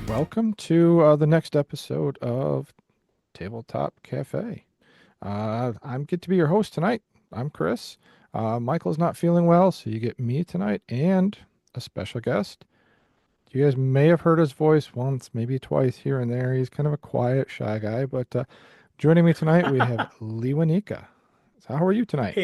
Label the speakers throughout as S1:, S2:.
S1: Welcome to the next episode of Tabletop Cafe. I'm get to be your host tonight. I'm Chris. Michael's not feeling well, so you get me tonight and a special guest. You guys may have heard his voice once, maybe twice here and there. He's kind of a quiet, shy guy, but joining me tonight we have Lewanika. So how are you tonight?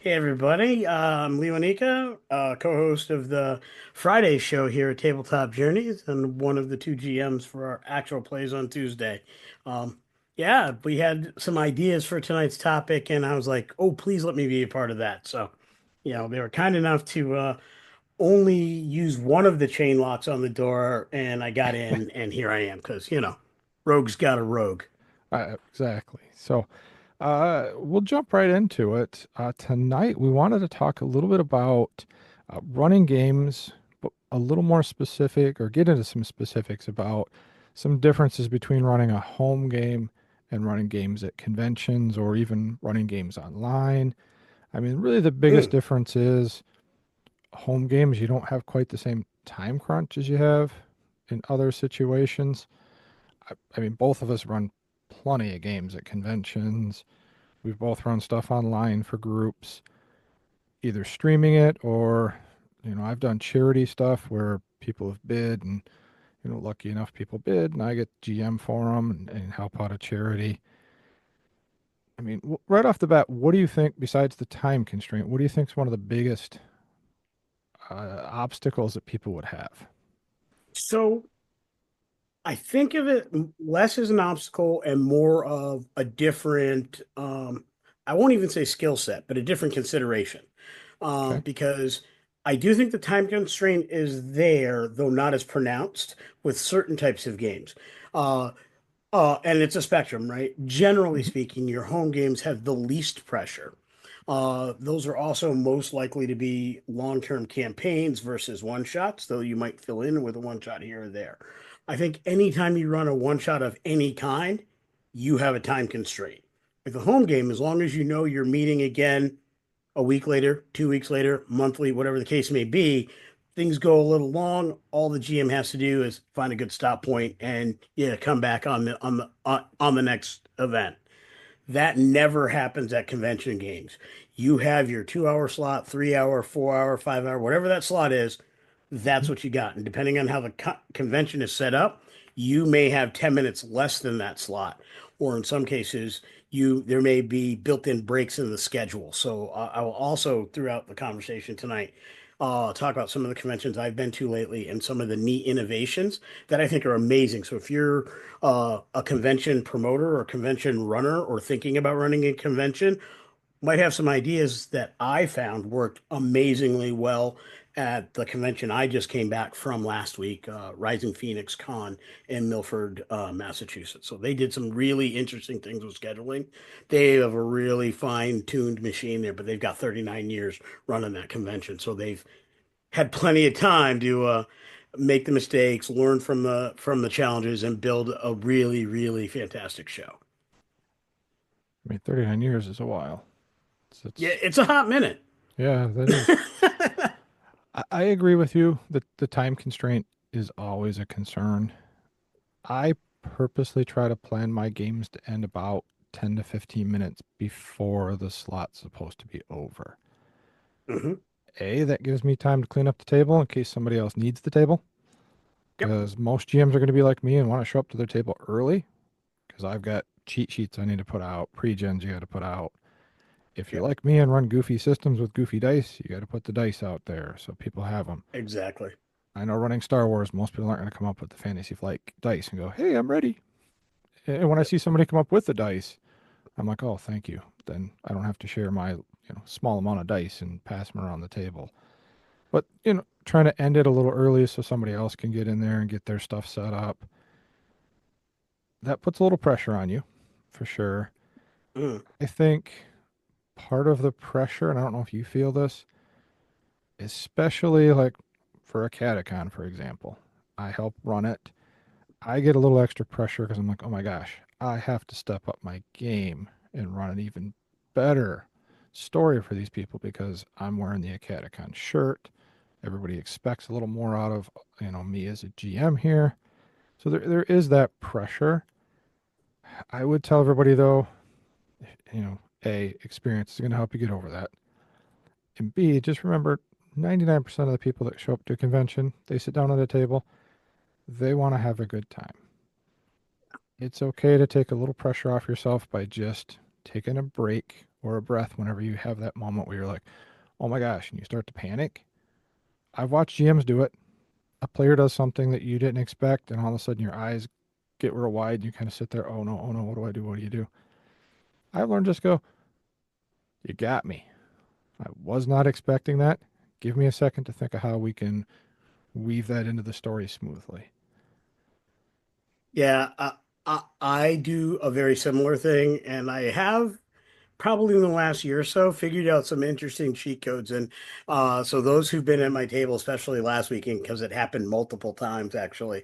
S2: Hey everybody, I'm Leonika, co-host of the Friday show here at Tabletop Journeys and one of the two GMs for our actual plays on Tuesday. Um, yeah, we had some ideas for tonight's topic and I was like, oh, please let me be a part of that. So, they were kind enough to only use one of the chain locks on the door and I got in and here I am because, rogue's got a rogue.
S1: Exactly. So we'll jump right into it. Tonight, we wanted to talk a little bit about running games, but a little more specific, or get into some specifics about some differences between running a home game and running games at conventions or even running games online. I mean, really, the biggest
S2: Mm,
S1: difference is home games, you don't have quite the same time crunch as you have in other situations. I mean, both of us run plenty of games at conventions. We've both run stuff online for groups, either streaming it or, I've done charity stuff where people have bid and, lucky enough people bid and I get GM for them and help out a charity. I mean, right off the bat, what do you think, besides the time constraint, what do you think is one of the biggest obstacles that people would have?
S2: So I think of it less as an obstacle and more of a different, I won't even say skill set, but a different consideration.
S1: Okay.
S2: Because I do think the time constraint is there, though not as pronounced with certain types of games. Uh, and it's a spectrum, right? Generally
S1: Hmm.
S2: speaking, your home games have the least pressure. Those are also most likely to be long-term campaigns versus one-shots, though you might fill in with a one-shot here or there. I think anytime you run a one-shot of any kind, you have a time constraint. With a home game, as long as you know you're meeting again a week later, 2 weeks later, monthly, whatever the case may be, things go a little long. All the GM has to do is find a good stop point and yeah, come back on the next event. That never happens at convention games. You have your 2 hour slot, 3 hour, 4 hour, 5 hour, whatever that slot is. That's what you got. And depending on how the convention is set up, you may have 10 minutes less than that slot. Or in some cases, there may be built-in breaks in the schedule. So I will also throughout the conversation tonight talk about some of the conventions I've been to lately and some of the neat innovations that I think are amazing. So if you're a convention promoter or convention runner or thinking about running a convention, might have some ideas that I found worked amazingly well at the convention I just came back from last week, Rising Phoenix Con in Milford, Massachusetts. So they did some really interesting things with scheduling. They have a really fine-tuned machine there, but they've got 39 years running that convention, so they've had plenty of time to make the mistakes, learn from the challenges, and build a really, really fantastic show.
S1: I mean, 39 years is a while.
S2: Yeah,
S1: It's
S2: it's a hot minute.
S1: yeah, that is. I agree with you that the time constraint is always a concern. I purposely try to plan my games to end about 10 to 15 minutes before the slot's supposed to be over.
S2: Hmm.
S1: A, that gives me time to clean up the table in case somebody else needs the table.
S2: Yep,
S1: Because most GMs are going to be like me and want to show up to their table early. Because I've got cheat sheets I need to put out, pre-gens you got to put out. If you're
S2: yep,
S1: like me and run goofy systems with goofy dice, you got to put the dice out there so people have them.
S2: exactly.
S1: I know running Star Wars, most people aren't going to come up with the Fantasy Flight dice and go, "Hey, I'm ready." And when I see somebody come up with the dice, I'm like, oh, thank you. Then I don't have to share my small amount of dice and pass them around the table. But trying to end it a little early so somebody else can get in there and get their stuff set up. That puts a little pressure on you, for sure.
S2: Mm.
S1: I think part of the pressure, and I don't know if you feel this, especially like for a catacon, for example. I help run it. I get a little extra pressure because I'm like, oh my gosh, I have to step up my game and run an even better story for these people because I'm wearing the Catacon shirt. Everybody expects a little more out of me as a GM here. So there is that pressure. I would tell everybody though, A, experience is going to help you get over that. And B, just remember 99% of the people that show up to a convention, they sit down at a table, they want to have a good time. It's okay to take a little pressure off yourself by just taking a break or a breath whenever you have that moment where you're like, oh my gosh, and you start to panic. I've watched GMs do it. A player does something that you didn't expect, and all of a sudden your eyes get real wide, and you kind of sit there, oh no, what do I do? What do you do? I've learned just go, you got me. I was not expecting that. Give me a second to think of how we can weave that into the story smoothly.
S2: Yeah, I do a very similar thing, and I have probably in the last year or so figured out some interesting cheat codes. And so those who've been at my table, especially last weekend, because it happened multiple times actually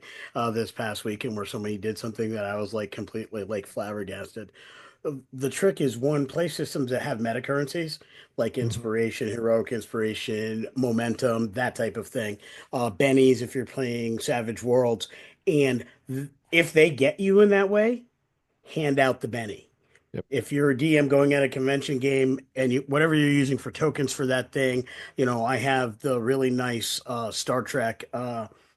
S2: this past weekend where somebody did something that I was like completely like flabbergasted. The trick is one, play systems that have meta currencies like
S1: Mm-hmm.
S2: inspiration, heroic inspiration, momentum, that type of thing. Bennies if you're playing Savage Worlds. And if they get you in that way, hand out the Benny.
S1: Yep.
S2: If you're a DM going at a convention game and whatever you're using for tokens for that thing, I have the really nice Star Trek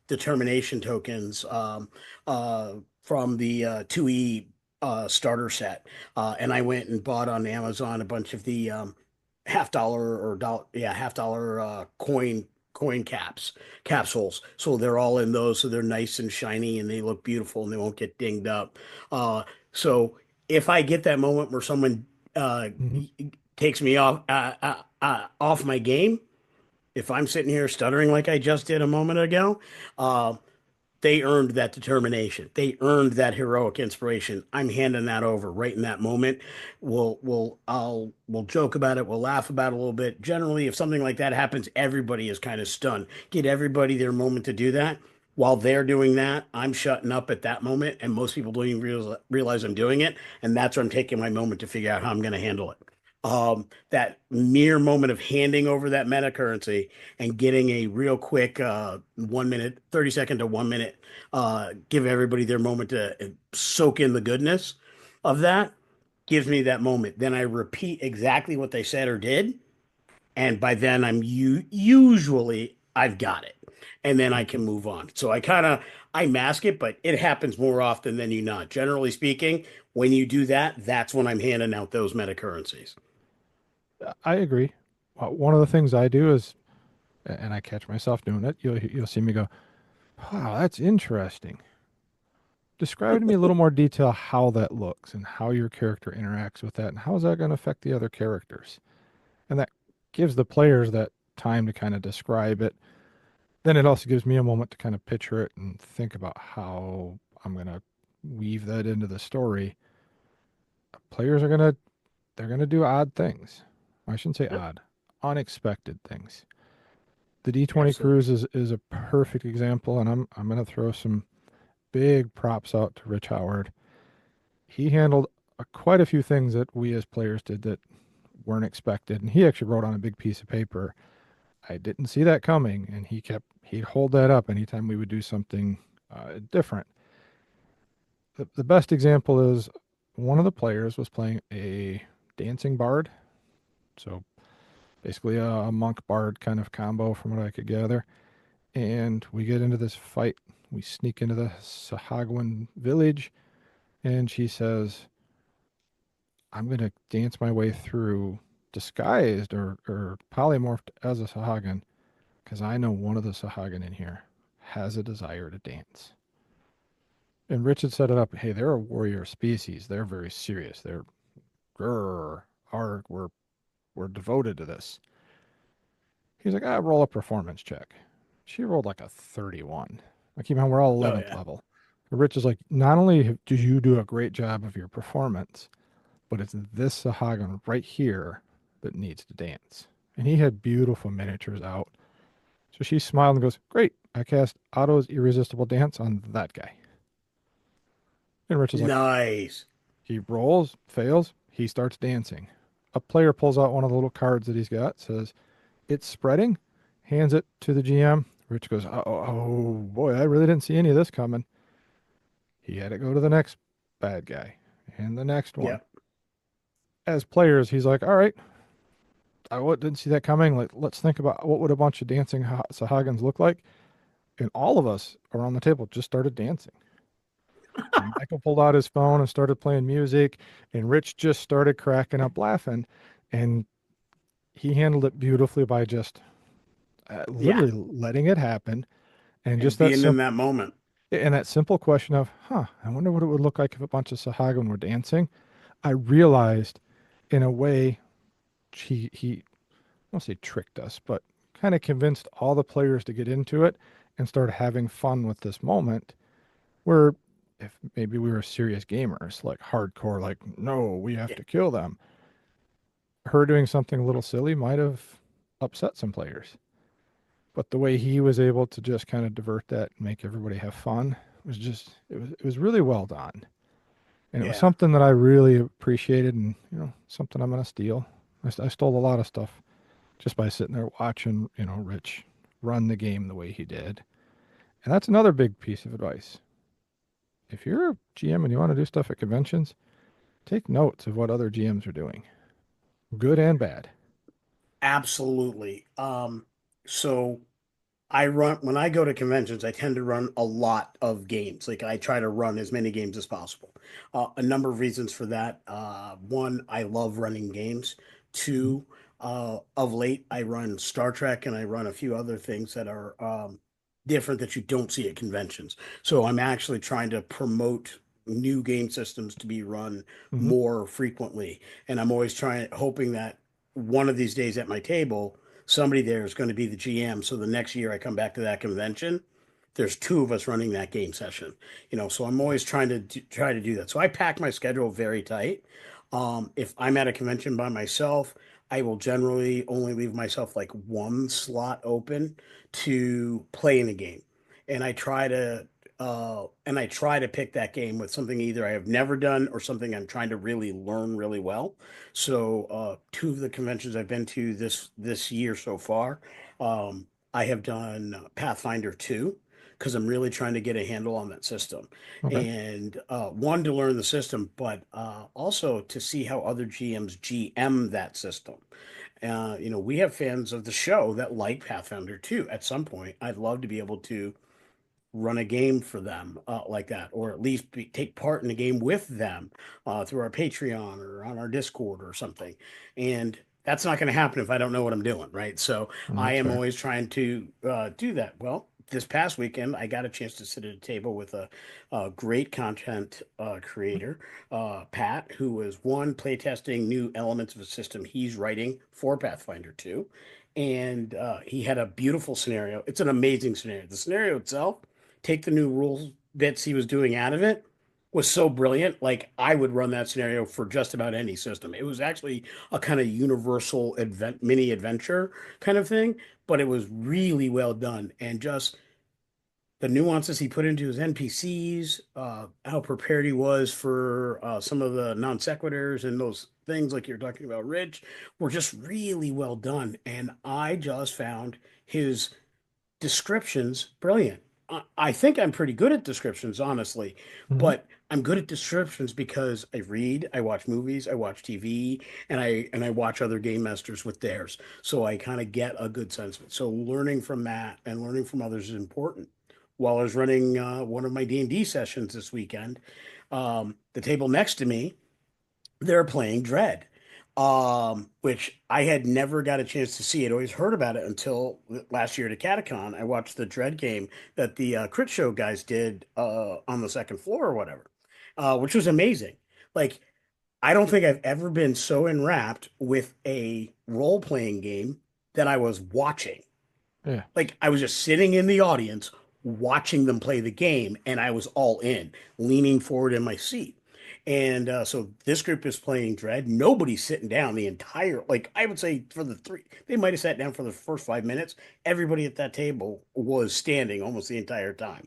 S2: determination tokens from the 2E starter set. And I went and bought on Amazon a bunch of the half dollar or dollar, yeah, half dollar coin capsules. So they're all in those, so they're nice and shiny and they look beautiful and they won't get dinged up. So if I get that moment where someone uh,
S1: Mm-hmm.
S2: takes me off my game, if I'm sitting here stuttering like I just did a moment ago, uh, they earned that determination. They earned that heroic inspiration. I'm handing that over right in that moment. We'll joke about it. We'll laugh about it a little bit. Generally, if something like that happens, everybody is kind of stunned. Get everybody their moment to do that. While they're doing that, I'm shutting up at that moment, and most people don't even realize I'm doing it. And that's where I'm taking my moment to figure out how I'm going to handle it. That mere moment of handing over that meta currency and getting a real quick 1 minute, 30 second to 1 minute, give everybody their moment to soak in the goodness of that gives me that moment. Then I repeat exactly what they said or did. And by then usually I've got it. And then I can move on. So I mask it, but it happens more often than you not. Generally speaking, when you do that, that's when I'm handing out those meta currencies.
S1: I agree. One of the things I do is, and I catch myself doing it, you'll see me go, wow, that's interesting. Describe to me a little more detail how that looks and how your character interacts with that and how is that going to affect the other characters. And that gives the players that time to kind of describe it. Then it also gives me a moment to kind of picture it and think about how I'm going to weave that into the story. Players are going to they're going to do odd things. I shouldn't say
S2: Yep,
S1: odd, unexpected things. The D20
S2: absolutely.
S1: cruise is a perfect example, and I'm going to throw some big props out to Rich Howard. He handled quite a few things that we as players did that weren't expected, and he actually wrote on a big piece of paper, I didn't see that coming, and he'd hold that up anytime we would do something different. The best example is one of the players was playing a dancing bard, so basically a monk bard kind of combo from what I could gather. And we get into this fight. We sneak into the Sahagwan village, and she says, I'm going to dance my way through disguised or polymorphed as a Sahagan because I know one of the Sahagan in here has a desire to dance. And Richard set it up. Hey, they're a warrior species. They're very serious. They're grr, we're devoted to this. He's like, ah, roll a performance check. She rolled like a 31. Like, keep in mind, we're all
S2: Oh
S1: 11th
S2: yeah.
S1: level. Rich is like, not only do you do a great job of your performance, but it's this Sahagan right here that needs to dance. And he had beautiful miniatures out. So she smiled and goes, great. I cast Otto's Irresistible Dance on that guy. And Rich is like,
S2: Nice.
S1: he rolls, fails, he starts dancing. A player pulls out one of the little cards that he's got, says, it's spreading, hands it to the GM. Rich goes, oh boy, I really didn't see any of this coming. He had to go to the next bad guy and the next one.
S2: Yep.
S1: As players, he's like, all right, didn't see that coming. Like, let's think about what would a bunch of dancing Sahagins look like. And all of us around the table just started dancing. And Michael pulled out his phone and started playing music, and Rich just started cracking up laughing. And he handled it beautifully by just
S2: Yeah.
S1: literally letting it happen. And
S2: And
S1: just that
S2: being in
S1: simple,
S2: that moment.
S1: and that simple question of, I wonder what it would look like if a bunch of Sahagin were dancing. I realized in a way he I won't say tricked us, but kind of convinced all the players to get into it and start having fun with this moment where if maybe we were serious gamers, like hardcore, like, no, we have
S2: Yeah.
S1: to kill them. Her doing something a little silly might have upset some players. But the way he was able to just kind of divert that and make everybody have fun was just it was really well done. And it was
S2: Yeah.
S1: something that I really appreciated and something I'm gonna steal. I stole a lot of stuff just by sitting there watching, Rich run the game the way he did. And that's another big piece of advice. If you're a GM and you want to do stuff at conventions, take notes of what other GMs are doing, good and bad.
S2: Absolutely. So I run when I go to conventions, I tend to run a lot of games. Like I try to run as many games as possible. A number of reasons for that. One, I love running games.
S1: Mhm.
S2: Two, of late, I run Star Trek and I run a few other things that are different that you don't see at conventions. So I'm actually trying to promote new game systems to be run
S1: Mhm.
S2: more frequently. And I'm always hoping that one of these days at my table, somebody there is going to be the GM. So the next year I come back to that convention, there's two of us running that game session. So I'm always try to do that. So I pack my schedule very tight. If I'm at a convention by myself, I will generally only leave myself like one slot open to play in a game, and I try to pick that game with something either I have never done or something I'm trying to really learn really well. So two of the conventions I've been to this year so far, I have done Pathfinder 2 because I'm really trying to get a handle on that system.
S1: Okay.
S2: And one, to learn the system, but also to see how other GMs GM that system. We have fans of the show that like Pathfinder 2. At some point, I'd love to be able to run a game for them like that, or at least take part in a game with them through our Patreon or on our Discord or something. And that's not going to happen if I don't know what I'm doing, right? So I
S1: That's
S2: am
S1: fair.
S2: always trying to do that. Well, this past weekend, I got a chance to sit at a table with a great content creator, Pat, who was one playtesting new elements of a system he's writing for Pathfinder 2. And he had a beautiful scenario. It's an amazing scenario. The scenario itself, take the new rules bits he was doing out of it, was so brilliant. Like I would run that scenario for just about any system. It was actually a kind of universal mini adventure kind of thing, but it was really well done, and just the nuances he put into his NPCs, how prepared he was for some of the non sequiturs and those things like you're talking about, Rich, were just really well done. And I just found his descriptions brilliant. I think I'm pretty good at descriptions, honestly,
S1: Hmm.
S2: but I'm good at descriptions because I read, I watch movies, I watch TV, and I watch other game masters with theirs. So I kind of get a good sense of it. So learning from that and learning from others is important. While I was running one of my D&D sessions this weekend, the table next to me, they're playing Dread, which I had never got a chance to see. I'd always heard about it until last year at Catacon. I watched the Dread game that the Crit Show guys did on the second floor or whatever, which was amazing. Like I don't think I've ever been so enwrapped with a role-playing game that I was watching.
S1: Yeah.
S2: Like I was just sitting in the audience watching them play the game, and I was all in, leaning forward in my seat. And so this group is playing Dread. Nobody's sitting down the entire, like I would say for the three, they might have sat down for the first 5 minutes. Everybody at that table was standing almost the entire time.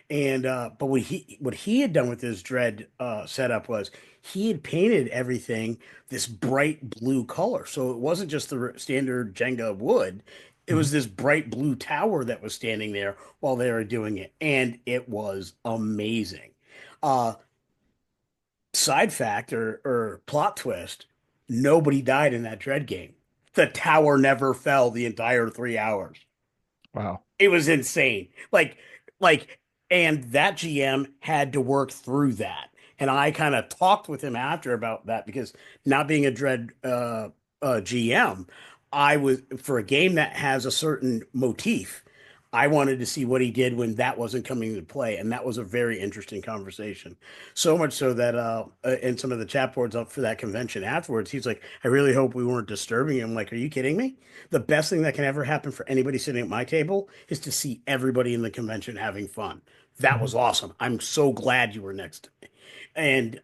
S2: And but what he had done with his Dread setup was he had painted everything this bright blue color. So it wasn't just the standard Jenga wood. It
S1: Hmm.
S2: was this bright blue tower that was standing there while they were doing it, and it was amazing. Uh, Side fact or plot twist: nobody died in that Dread game. The tower never fell the entire 3 hours.
S1: Wow.
S2: It was insane. Like, and that GM had to work through that. And I kind of talked with him after about that because not being a Dread GM, I was for a game that has a certain motif. I wanted to see what he did when that wasn't coming into play, and that was a very interesting conversation. So much so that in some of the chat boards up for that convention afterwards, he's like, "I really hope we weren't disturbing him." Like, are you kidding me? The best thing that can ever happen for anybody sitting at my table is to see everybody in the convention having fun. That
S1: Hmm.
S2: was awesome. I'm so glad you were next to me. And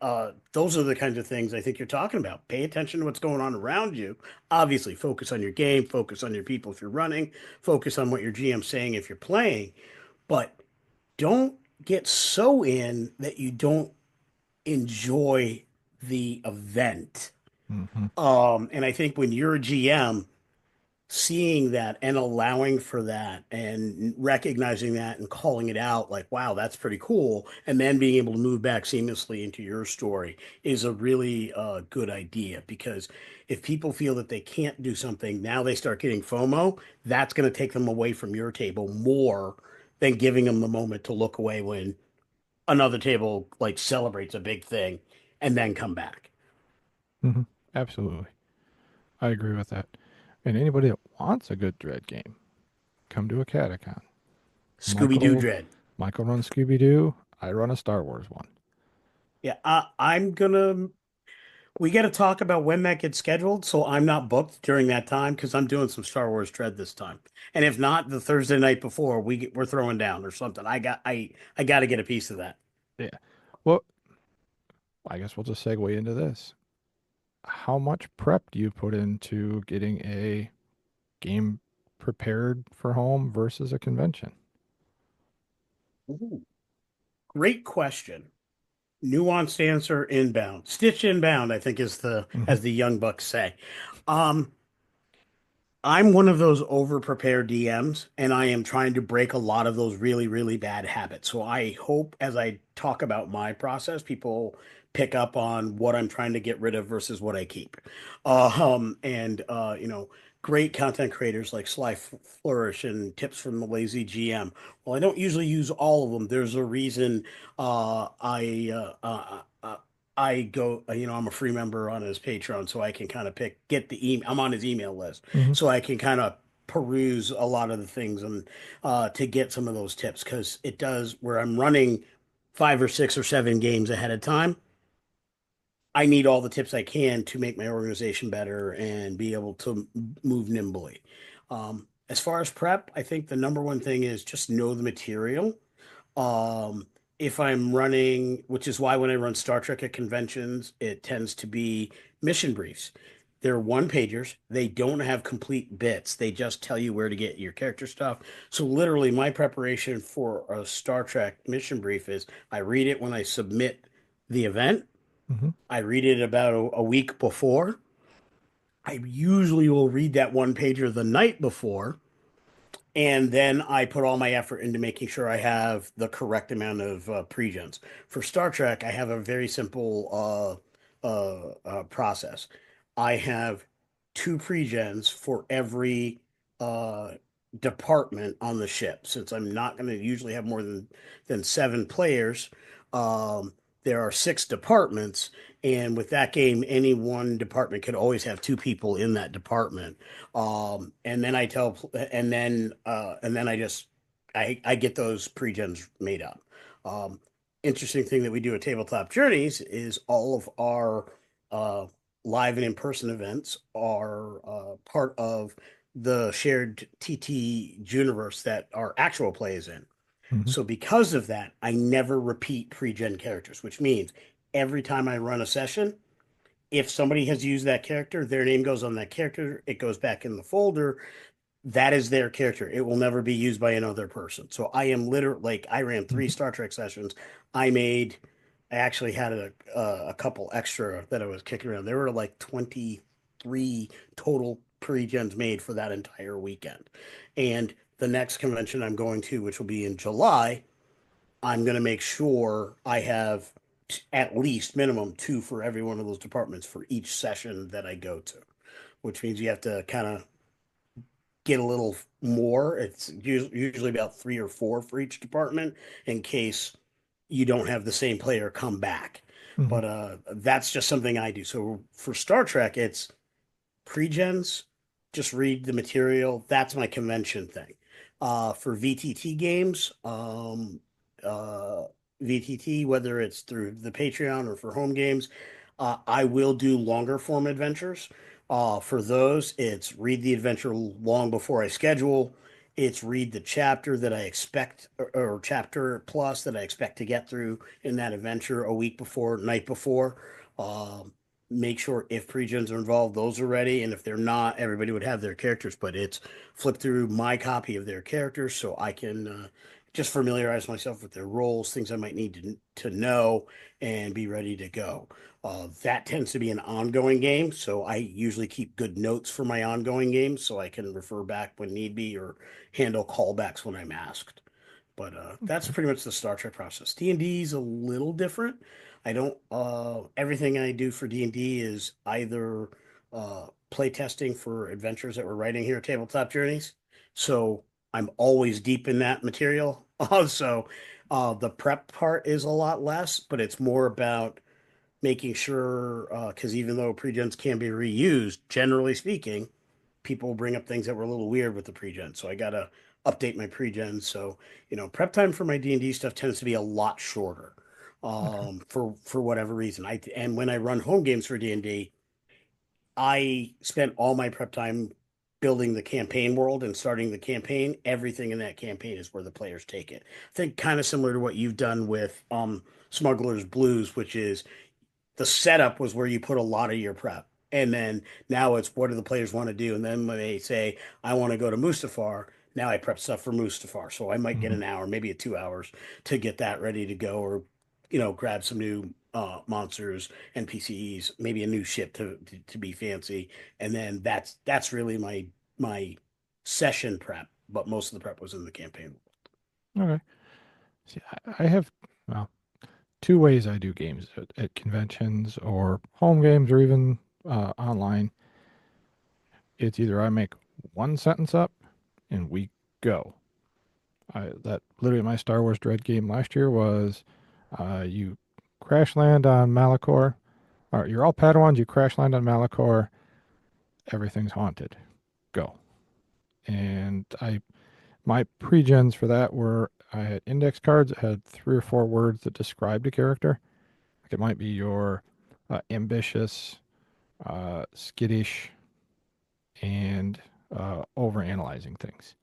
S2: those are the kinds of things I think you're talking about. Pay attention to what's going on around you. Obviously, focus on your game, focus on your people if you're running, focus on what your GM's saying if you're playing, but don't get so in that you don't enjoy the event.
S1: Hmm.
S2: And I think when you're a GM, seeing that and allowing for that and recognizing that and calling it out like wow that's pretty cool and then being able to move back seamlessly into your story is a really good idea because if people feel that they can't do something now they start getting FOMO. That's going to take them away from your table more than giving them the moment to look away when another table like celebrates a big thing and then come back.
S1: Hmm. Absolutely. I agree with that. And anybody that wants a good Dread game, come to a Catacon.
S2: Scooby-Doo
S1: Michael,
S2: Dread.
S1: Michael runs Scooby Doo. I run a Star Wars one.
S2: Yeah, I'm gonna we got to talk about when that gets scheduled, so I'm not booked during that time because I'm doing some Star Wars Dread this time. And if not, the Thursday night before we're throwing down or something. I got to get a piece of that.
S1: Yeah. Well, I guess we'll just segue into this. How much prep do you put into getting a game prepared for home versus a convention?
S2: Ooh, great question. Nuanced answer inbound. Stitch inbound, I think is the
S1: Hmm.
S2: as the young bucks say. Um, I'm one of those over prepared DMs, and I am trying to break a lot of those really, really bad habits. So I hope as I talk about my process, people pick up on what I'm trying to get rid of versus what I keep. And great content creators like Sly Flourish and tips from the Lazy GM. Well, I don't usually use all of them. There's a reason I go, I'm a free member on his Patreon, so I can kind of get the email. I'm on his email list,
S1: Hmm.
S2: so I can kind of peruse a lot of the things and to get some of those tips because it does where I'm running 5 or 6 or 7 games ahead of time. I need all the tips I can to make my organization better and be able to move nimbly. As far as prep, I think the number one thing is just know the material. Um, if I'm running, which is why when I run Star Trek at conventions, it tends to be mission briefs. They're one pagers. They don't have complete bits. They just tell you where to get your character stuff. So literally my preparation for a Star Trek mission brief is I read it when I submit the event.
S1: Hmm.
S2: I read it about a week before. I usually will read that one pager the night before and then I put all my effort into making sure I have the correct amount of pre-gens. For Star Trek, I have a very simple process. I have 2 pre-gens for every uh, department on the ship. Since I'm not going to usually have more than 7 players, um, there are 6 departments, and with that game, any one department could always have 2 people in that department. And then I get those pre-gens made up. Um, Interesting thing that we do at Tabletop Journeys is all of our live and in-person events are part of the shared TT universe that our actual play is in.
S1: Hmm.
S2: So because of that, I never repeat pre-gen characters, which means every time I run a session, if somebody has used that character, their name goes on that character, it goes back in the folder. That is their character. It will never be used by another person. So I am literally like I ran three
S1: Hmm.
S2: Star Trek sessions. I actually had a couple extra that I was kicking around. There were like 23 total pre-gens made for that entire weekend. And the next convention I'm going to, which will be in July, I'm going to make sure I have at least minimum two for every one of those departments for each session that I go to, which means you have to kind of get a little more. It's usually about three or four for each department in case you don't have the same player come back.
S1: Hmm.
S2: But that's just something I do. So for Star Trek, it's pre-gens, just read the material. That's my convention thing. For VTT games, uh, VTT, whether it's through the Patreon or for home games, I will do longer form adventures. For those, it's read the adventure long before I schedule. It's read the chapter that I expect, or chapter plus that I expect to get through in that adventure a week before, night before. Um, Make sure if pre-gens are involved, those are ready. And if they're not, everybody would have their characters, but it's flip through my copy of their characters so I can just familiarize myself with their roles, things I might need to know, and be ready to go. That tends to be an ongoing game, so I usually keep good notes for my ongoing games so I can refer back when need be or handle callbacks when I'm asked. But that's
S1: Okay.
S2: pretty much the Star Trek process. D&D is a little different. I don't. Everything I do for D&D is either play testing for adventures that we're writing here at Tabletop Journeys. So I'm always deep in that material. Also, the prep part is a lot less, but it's more about making sure because even though pre-gens can be reused, generally speaking, people bring up things that were a little weird with the pre-gen. So I gotta update my pre-gen. So prep time for my D&D stuff tends to be a lot shorter
S1: Okay.
S2: for whatever reason. And when I run home games for D&D, I spent all my prep time building the campaign world and starting the campaign. Everything in that campaign is where the players take it. I think kind of similar to what you've done with Smuggler's Blues, which is the setup was where you put a lot of your prep. And then now it's what do the players want to do? And then when they say, I want to go to Mustafar, now I prep stuff for Mustafar. So I might get
S1: Hmm.
S2: an hour, maybe 2 hours to get that ready to go or, grab some new monsters, NPCs, maybe a new ship to be fancy. And then that's really my session prep. But most of the prep was in the campaign.
S1: Okay. See, I have, well, two ways I do games at conventions or home games or even online. It's either I make one sentence up and we go. That literally my Star Wars Dread game last year was you crash land on Malachor, or you're all Padawans, you crash land on Malachor, everything's haunted. Go. And my pre-gens for that were I had index cards that had 3 or 4 words that described a character. Like it might be your ambitious, skittish, and over analyzing things.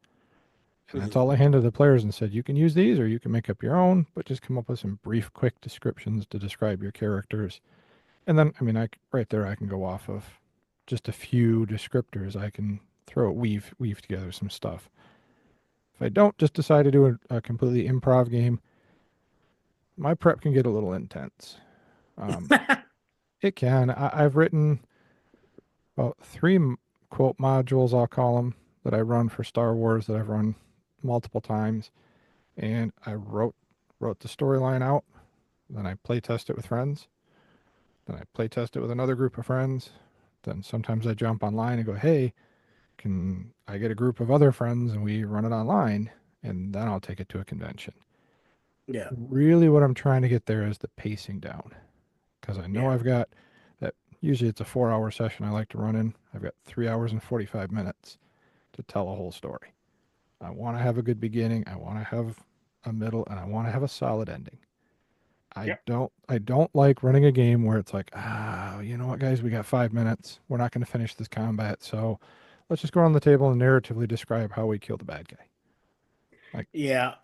S1: And that's
S2: Mhm.
S1: all I handed the players and said, you can use these or you can make up your own, but just come up with some brief, quick descriptions to describe your characters. And then, I mean, right there, I can go off of just a few descriptors. I can weave together some stuff. If I don't just decide to do a completely improv game, my prep can get a little intense. Um, it can. I've written about three quote modules, I'll call them, that I run for Star Wars that I've run multiple times. And I wrote the storyline out. Then I play test it with friends. Then I play test it with another group of friends. Then sometimes I jump online and go, hey, can I get a group of other friends and we run it online? And then I'll take it to a convention.
S2: Yeah,
S1: Really, what I'm trying to get there is the pacing down because I know
S2: yeah,
S1: I've got that. Usually it's a 4 hour session I like to run in. I've got 3 hours and 45 minutes to tell a whole story. I want to have a good beginning. I want to have a middle and I want to have a solid ending. I don't like running a game where it's like, you know what, guys, we got 5 minutes. We're not going to finish this combat, so let's just go around the table and narratively describe how we killed the bad guy. Like,
S2: Yeah,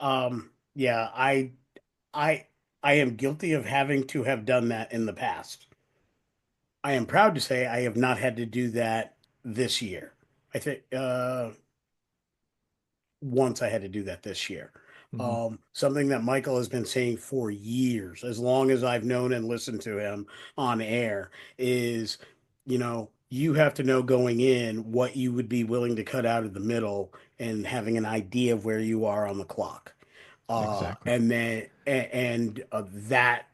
S2: yeah, I I am guilty of having to have done that in the past. I am proud to say I have not had to do that this year. I think once I had to do that this year.
S1: mhm,
S2: Something that Michael has been saying for years, as long as I've known and listened to him on air, is, you have to know going in what you would be willing to cut out of the middle and having an idea of where you are on the clock.
S1: exactly.
S2: And then, that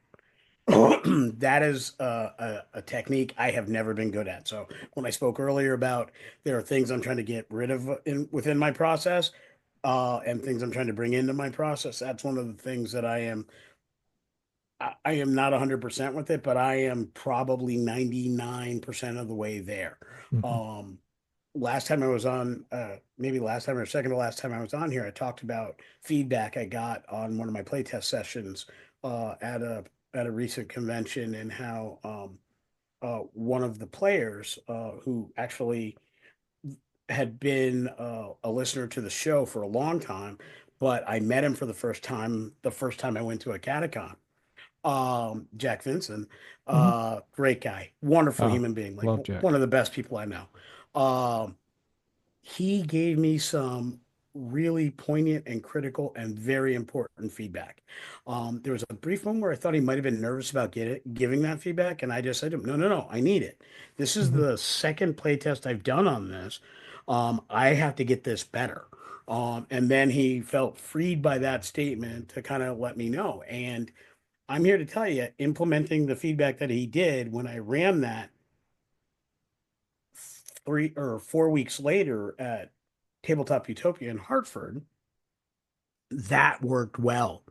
S2: that is a technique I have never been good at. So when I spoke earlier about there are things I'm trying to get rid of within my process, and things I'm trying to bring into my process, that's one of the things that I am not 100% with it, but I am probably 99% of the way there.
S1: Mhm,
S2: Um, Last time I was on, maybe last time or second to last time I was on here, I talked about feedback I got on one of my playtest sessions at a recent convention, and how one of the players who actually had been a listener to the show for a long time, but I met him for the first time I went to a catacon. Jack Vinson,
S1: mhm.
S2: great guy, wonderful
S1: Oh,
S2: human being, like
S1: love
S2: one
S1: Jack.
S2: of the best people I know. He gave me some really poignant and critical and very important feedback. There was a brief moment where I thought he might have been nervous about giving that feedback, and I just said to him, "No, no, no, I need it. This is
S1: Mhm,
S2: the second playtest I've done on this. I have to get this better." And then he felt freed by that statement to kind of let me know. And I'm here to tell you, implementing the feedback that he did when I ran that 3 or 4 weeks later at Tabletop Utopia in Hartford, that worked well.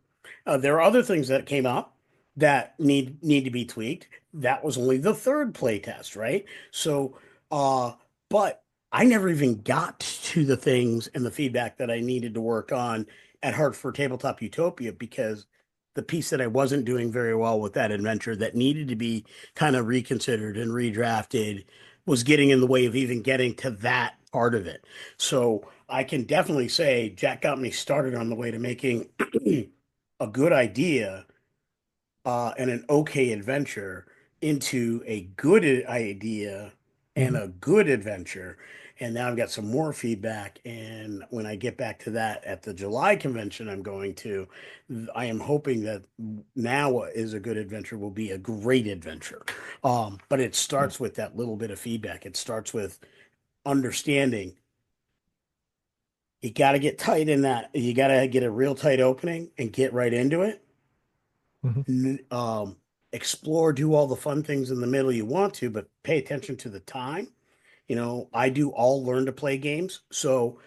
S2: There are other things that came up that need to be tweaked. That was only the third play test, right? So, uh, but I never even got to the things and the feedback that I needed to work on at Hartford Tabletop Utopia, because the piece that I wasn't doing very well with that adventure that needed to be kind of reconsidered and redrafted was getting in the way of even getting to that part of it. So I can definitely say Jack got me started on the way to making a good idea and an okay adventure into a good idea and
S1: mhm.
S2: a good adventure. And now I've got some more feedback. And when I get back to that at the July convention I'm going to, I am hoping that now is a good adventure will be a great adventure. But it
S1: Yeah.
S2: starts with that little bit of feedback. It starts with understanding you got to get tight in that. You got to get a real tight opening and get right into it.
S1: Mhm,
S2: Um, Explore, do all the fun things in the middle you want to, but pay attention to the time. I do all learn to play games. So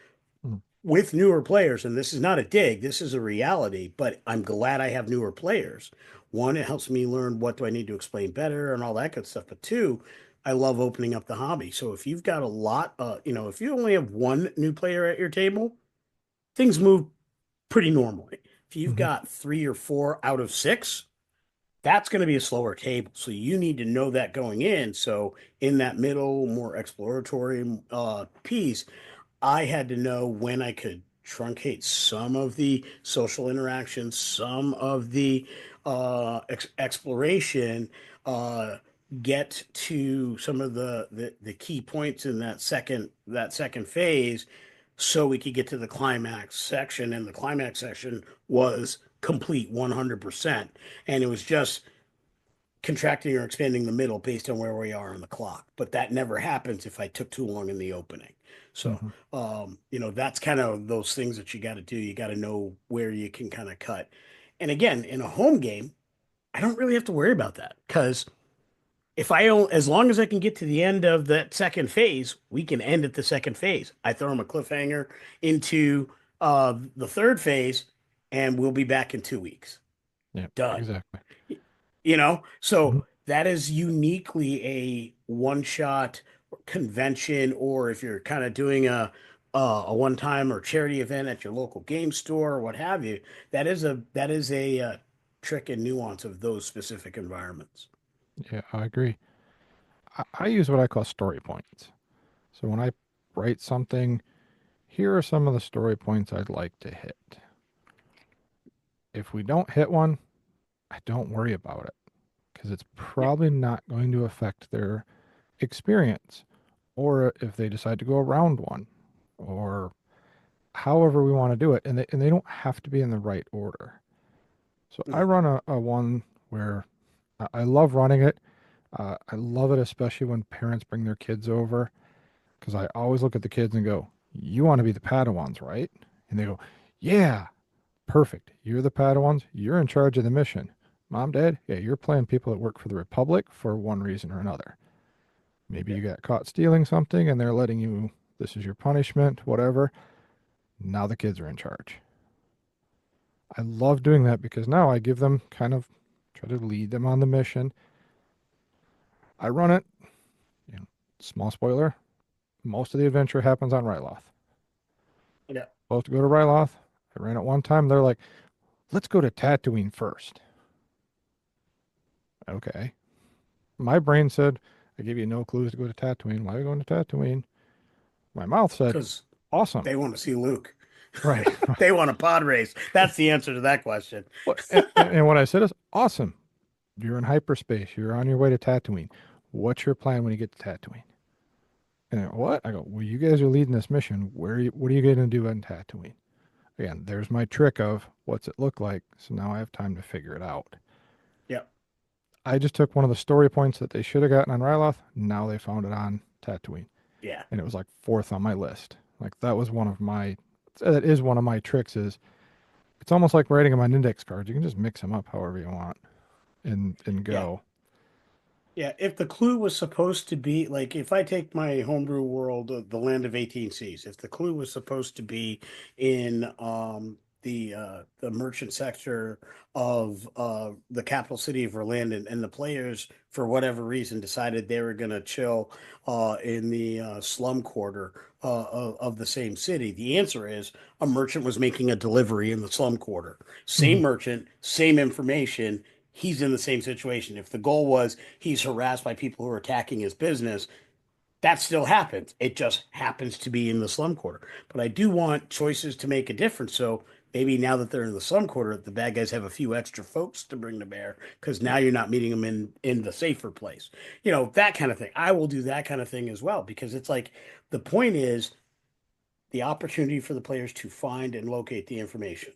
S1: mhm,
S2: with newer players, and this is not a dig, this is a reality, but I'm glad I have newer players. One, it helps me learn what do I need to explain better and all that good stuff. But two, I love opening up the hobby. So if you've got a lot, if you only have one new player at your table, things move pretty normally. If you've
S1: mhm.
S2: got 3 or 4 out of 6, that's going to be a slower table. So you need to know that going in. So in that middle, more exploratory piece, I had to know when I could truncate some of the social interactions, some of the exploration, uh, get to some of the key points in that second phase, so we could get to the climax section. And the climax section was complete 100%, and it was just contracting or expanding the middle based on where we are on the clock. But that never happens if I took too long in the opening. So,
S1: Mhm.
S2: that's kind of those things that you got to do. You got to know where you can kind of cut. And again, in a home game, I don't really have to worry about that, because as long as I can get to the end of that second phase, we can end at the second phase. I throw them a cliffhanger into the third phase, and we'll be back in 2 weeks.
S1: Yeah,
S2: Done.
S1: exactly.
S2: So
S1: Mhm,
S2: that is uniquely a one shot convention, or if you're kind of doing a one time or charity event at your local game store or what have you, that is a trick and nuance of those specific environments.
S1: Yeah, I agree. I use what I call story points. So when I write something, here are some of the story points I'd like to hit. If we don't hit one, I don't worry about it because it's
S2: Yeah.
S1: probably not going to affect their experience. Or if they decide to go around one, or however we want to do it, and they don't have to be in the right order. So I
S2: Mhm.
S1: run a one where I love running it. I love it, especially when parents bring their kids over, because I always look at the kids and go, "You want to be the Padawans, right?" And they go, "Yeah, perfect. You're the Padawans. You're in charge of the mission. Mom, Dad, yeah, you're playing people that work for the Republic for one reason or another. Maybe
S2: Yeah.
S1: you got caught stealing something and they're letting you, this is your punishment, whatever. Now the kids are in charge." I love doing that because now I give them kind of try to lead them on the mission. I run it, you know, small spoiler, most of the adventure happens on Ryloth.
S2: Yeah.
S1: Supposed to go to Ryloth. I ran it one time. They're like, let's go to Tatooine first. Okay. My brain said, I gave you no clues to go to Tatooine. Why are we going to Tatooine? My mouth said,
S2: Because
S1: awesome.
S2: they want to see Luke.
S1: Right.
S2: They want a pod race. That's the answer to that question.
S1: And what I said is, awesome. You're in hyperspace. You're on your way to Tatooine. What's your plan when you get to Tatooine? And what? I go, well, you guys are leading this mission. What are you going to do in Tatooine? Again, there's my trick of what's it look like. So now I have time to figure it out.
S2: Yeah.
S1: I just took one of the story points that they should have gotten on Ryloth. Now they found it on Tatooine.
S2: Yeah.
S1: And it was like fourth on my list. Like that was one of my, that is one of my tricks is it's almost like writing them on index cards. You can just mix them up however you want and
S2: Yeah.
S1: go.
S2: Yeah, if the clue was supposed to be like if I take my homebrew world, the land of 18 seas, if the clue was supposed to be in the merchant sector of the capital city of Orlando, and the players for whatever reason decided they were going to chill in the slum quarter of the same city, the answer is a merchant was making a delivery in the slum quarter. Same
S1: Hmm.
S2: merchant, same information, he's in the same situation. If the goal was he's harassed by people who are attacking his business, that still happens. It just happens to be in the slum quarter. But I do want choices to make a difference. So maybe now that they're in the slum quarter, the bad guys have a few extra folks to bring to bear because now you're not meeting them in the safer place. That kind of thing. I will do that kind of thing as well because it's like the point is the opportunity for the players to find and locate the information.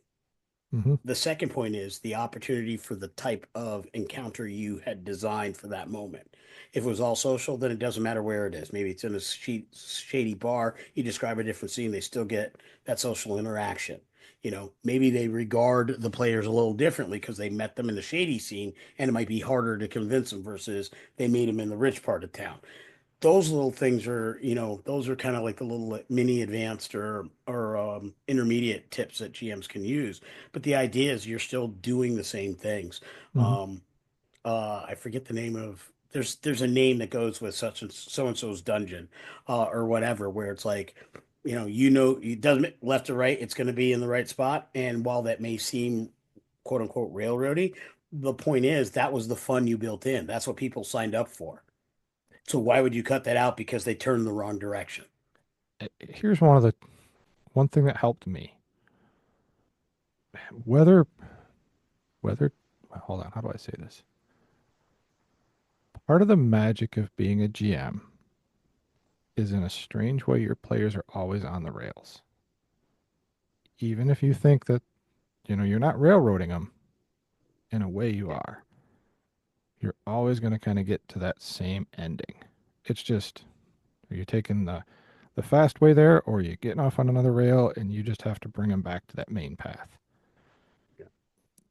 S1: Hmm.
S2: The second point is the opportunity for the type of encounter you had designed for that moment. If it was all social, then it doesn't matter where it is. Maybe it's in a shady bar. You describe a different scene, they still get that social interaction. Maybe they regard the players a little differently because they met them in the shady scene and it might be harder to convince them versus they made them in the rich part of town. Those little things are, those are kind of like the little mini advanced or intermediate tips that GMs can use. But the idea is you're still doing the same things.
S1: Hmm.
S2: Um, I forget the name of. There's a name that goes with such and so's dungeon, or whatever, where it's like, it doesn't left or right. It's going to be in the right spot. And while that may seem quote unquote railroady, the point is that was the fun you built in. That's what people signed up for. So why would you cut that out because they turned the wrong direction?
S1: Here's one thing that helped me. Whether, whether, well, hold on, how do I say this? Part of the magic of being a GM is in a strange way your players are always on the rails. Even if you think that, you're not railroading them, in a way you are. You're always going to kind of get to that same ending. It's just, are you taking the fast way there, or are you getting off on another rail and you just have to bring them back to that main path?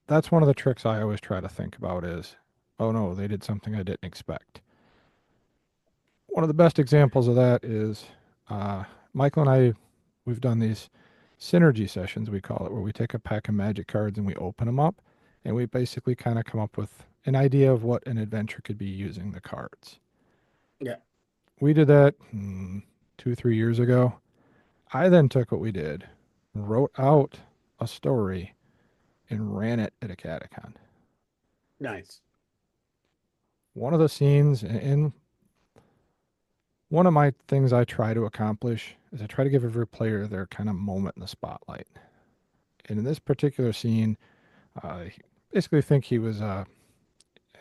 S1: That's one of the tricks I always try to think about is, oh no, they did something I didn't expect. One of the best examples of that is uh, Michael and I, we've done these synergy sessions, we call it, where we take a pack of magic cards and we open them up and we basically kind of come up with an idea of what an adventure could be using the cards.
S2: Yeah.
S1: We did that 2, 3 years ago. I then took what we did, wrote out a story, and ran it at a catacon.
S2: Nice.
S1: One of the scenes, and one of my things I try to accomplish is I try to give every player their kind of moment in the spotlight. And in this particular scene, basically think he was,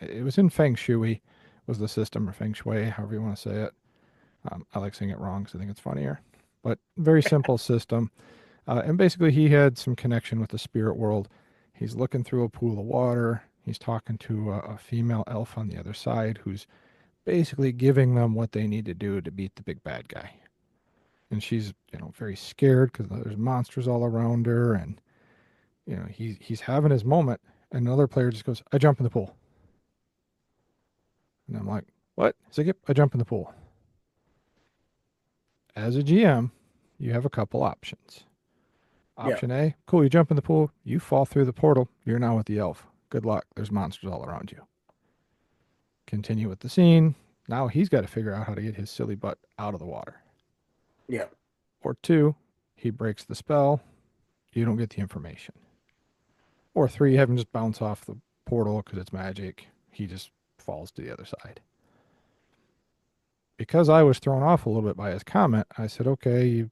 S1: it was in Feng Shui, was the system, or Feng Shui, however you want to say it. I like saying it wrong because I think it's funnier. But very simple system. And basically, he had some connection with the spirit world. He's looking through a pool of water. He's talking to a female elf on the other side who's basically giving them what they need to do to beat the big bad guy. And she's, very scared because there's monsters all around her, and he's having his moment. And another player just goes, "I jump in the pool," and I'm like, "What?" He's like, "Yep, I jump in the pool." As a GM, you have a couple options.
S2: Yeah.
S1: Option A, cool, you jump in the pool, you fall through the portal, you're now with the elf. Good luck. There's monsters all around you. Continue with the scene. Now he's got to figure out how to get his silly butt out of the water.
S2: Yeah.
S1: Or two, he breaks the spell, you don't get the information. Or three, you have him just bounce off the portal because it's magic. He just falls to the other side. Because I was thrown off a little bit by his comment, I said, okay,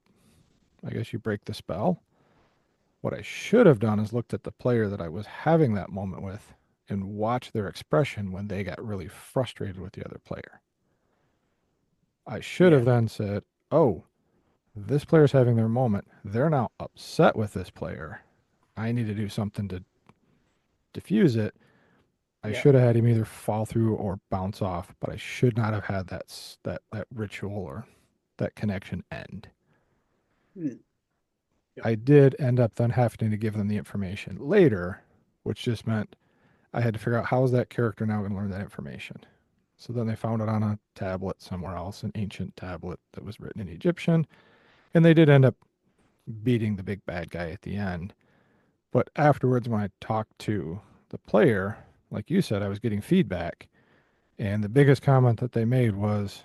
S1: I guess you break the spell. What I should have done is looked at the player that I was having that moment with and watched their expression when they got really frustrated with the other player. I should
S2: Yeah.
S1: have then said, oh, this player's having their moment. They're now upset with this player. I need to do something to diffuse it. I
S2: Yeah.
S1: should have had him either fall through or bounce off, but I should not have had that ritual or that connection end.
S2: Mm. Yep.
S1: I did end up then having to give them the information later, which just meant I had to figure out how is that character now going to learn that information. So then they found it on a tablet somewhere else, an ancient tablet that was written in Egyptian, and they did end up beating the big bad guy at the end. But afterwards, when I talked to the player, like you said, I was getting feedback, and the biggest comment that they made was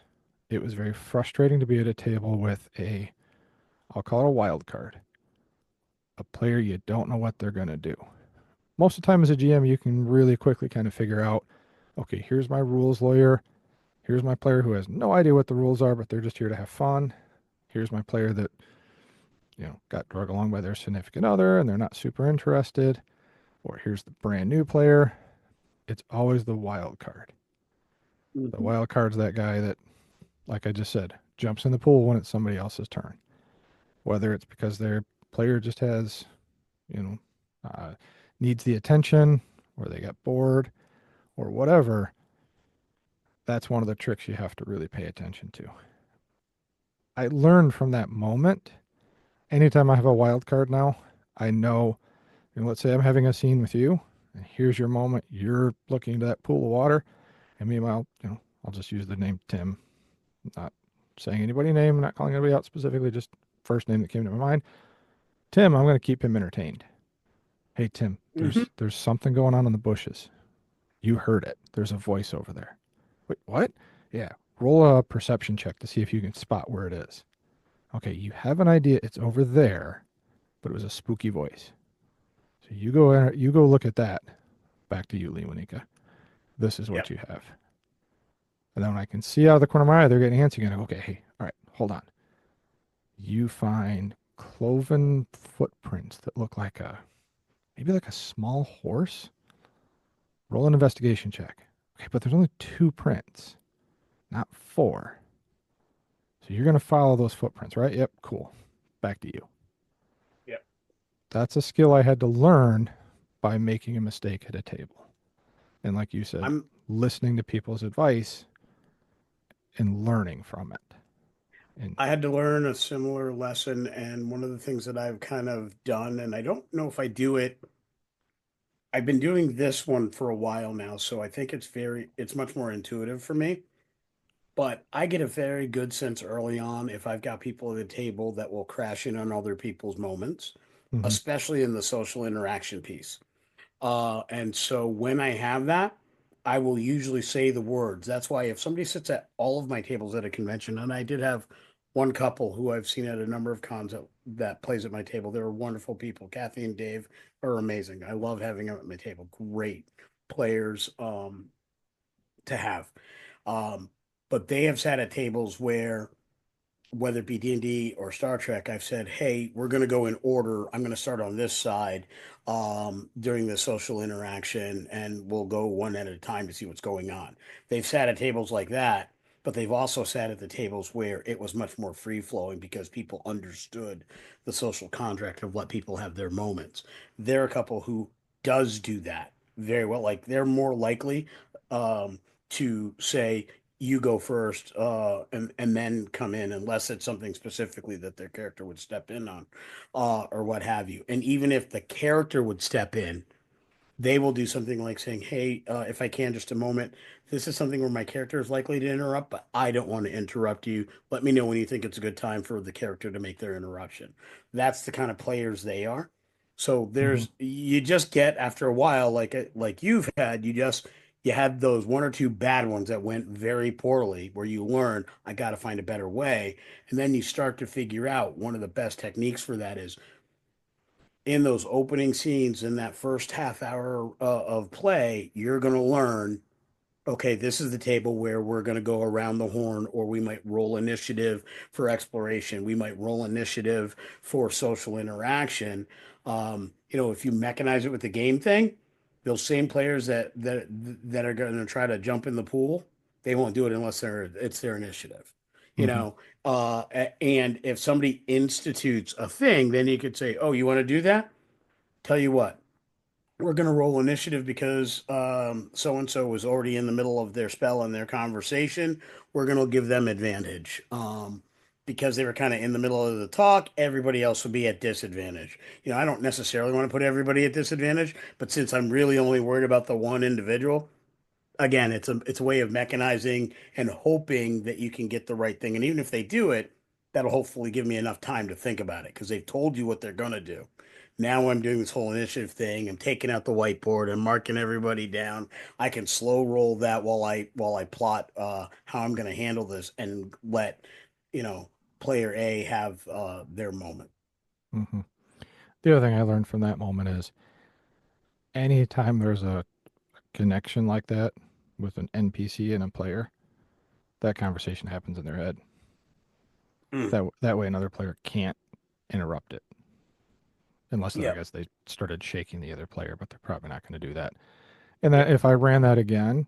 S1: it was very frustrating to be at a table with I'll call it a wild card, a player you don't know what they're going to do. Most of the time as a GM, you can really quickly kind of figure out, okay, here's my rules lawyer. Here's my player who has no idea what the rules are, but they're just here to have fun. Here's my player that, got drug along by their significant other and they're not super interested. Or here's the brand new player. It's always the wild card. The
S2: Mhm.
S1: wild card's that guy that, like I just said, jumps in the pool when it's somebody else's turn. Whether it's because their player just has, you know, uh, needs the attention or they got bored or whatever, that's one of the tricks you have to really pay attention to. I learned from that moment. Anytime I have a wild card now, I know, let's say I'm having a scene with you, and here's your moment. You're looking into that pool of water, and meanwhile, I'll just use the name Tim, not saying anybody's name, not calling anybody out specifically, just first name that came to my mind. Tim, I'm going to keep him entertained. Hey Tim,
S2: Mhm.
S1: there's something going on in the bushes. You heard it. There's a voice over there. Wait, what? Yeah. Roll a perception check to see if you can spot where it is. Okay, you have an idea it's over there, but it was a spooky voice. So you go look at that. Back to you, Leonika. This is what
S2: Yep.
S1: you have. And then when I can see out of the corner of my eye, they're getting antsy. Going, okay, hey, all right, hold on. You find cloven footprints that look like maybe like a small horse. Roll an investigation check. Okay, but there's only two prints, not four. So you're going to follow those footprints, right? Yep, cool. Back to you.
S2: Yep.
S1: That's a skill I had to learn by making a mistake at a table. And like you said,
S2: I'm
S1: listening to people's advice and learning from it. And
S2: I had to learn a similar lesson, and one of the things that I've kind of done, and I don't know if I do it. I've been doing this one for a while now, so I think it's much more intuitive for me. But I get a very good sense early on if I've got people at the table that will crash in on other people's moments,
S1: mhm.
S2: especially in the social interaction piece. And so when I have that, I will usually say the words. That's why if somebody sits at all of my tables at a convention, and I did have one couple who I've seen at a number of cons that plays at my table. They're wonderful people. Kathy and Dave are amazing. I love having them at my table. Great. players to have. Um, but they have sat at tables where whether it be D&D or Star Trek, I've said, hey, we're going to go in order. I'm going to start on this side during the social interaction, and we'll go one at a time to see what's going on. They've sat at tables like that, but they've also sat at the tables where it was much more free flowing because people understood the social contract of let people have their moments. There are a couple who does do that very well. Like they're more likely um, to say, you go first and then come in unless it's something specifically that their character would step in on or what have you. And even if the character would step in, they will do something like saying, hey, if I can, just a moment. This is something where my character is likely to interrupt, but I don't want to interrupt you. Let me know when you think it's a good time for the character to make their interruption. That's the kind of players they are. So
S1: Hmm.
S2: you just get after a while, like you've had, you had those one or two bad ones that went very poorly, where you learn I got to find a better way, and then you start to figure out one of the best techniques for that is in those opening scenes in that first half hour of play, you're going to learn, okay, this is the table where we're going to go around the horn, or we might roll initiative for exploration. We might roll initiative for social interaction. If you mechanize it with the game thing, those same players that are going to try to jump in the pool, they won't do it unless it's their initiative. You
S1: Hmm.
S2: know, and if somebody institutes a thing, then you could say, "Oh, you want to do that? Tell you what, we're going to roll initiative because so and so was already in the middle of their spell and their conversation. We're going to give them advantage because they were kind of in the middle of the talk. Everybody else would be at disadvantage. I don't necessarily want to put everybody at disadvantage, but since I'm really only worried about the one individual, again, it's a way of mechanizing and hoping that you can get the right thing. And even if they do it, that'll hopefully give me enough time to think about it because they've told you what they're gonna do. Now I'm doing this whole initiative thing. I'm taking out the whiteboard. I'm marking everybody down. I can slow roll that while I plot how I'm going to handle this and let you know player A have their moment.
S1: Hmm. The other thing I learned from that moment is anytime there's a connection like that with an NPC and a player, that conversation happens in their head.
S2: Mm.
S1: That way another player can't interrupt it. Unless I
S2: Yep.
S1: guess they started shaking the other player, but they're probably not going to do that. And that if I ran that again,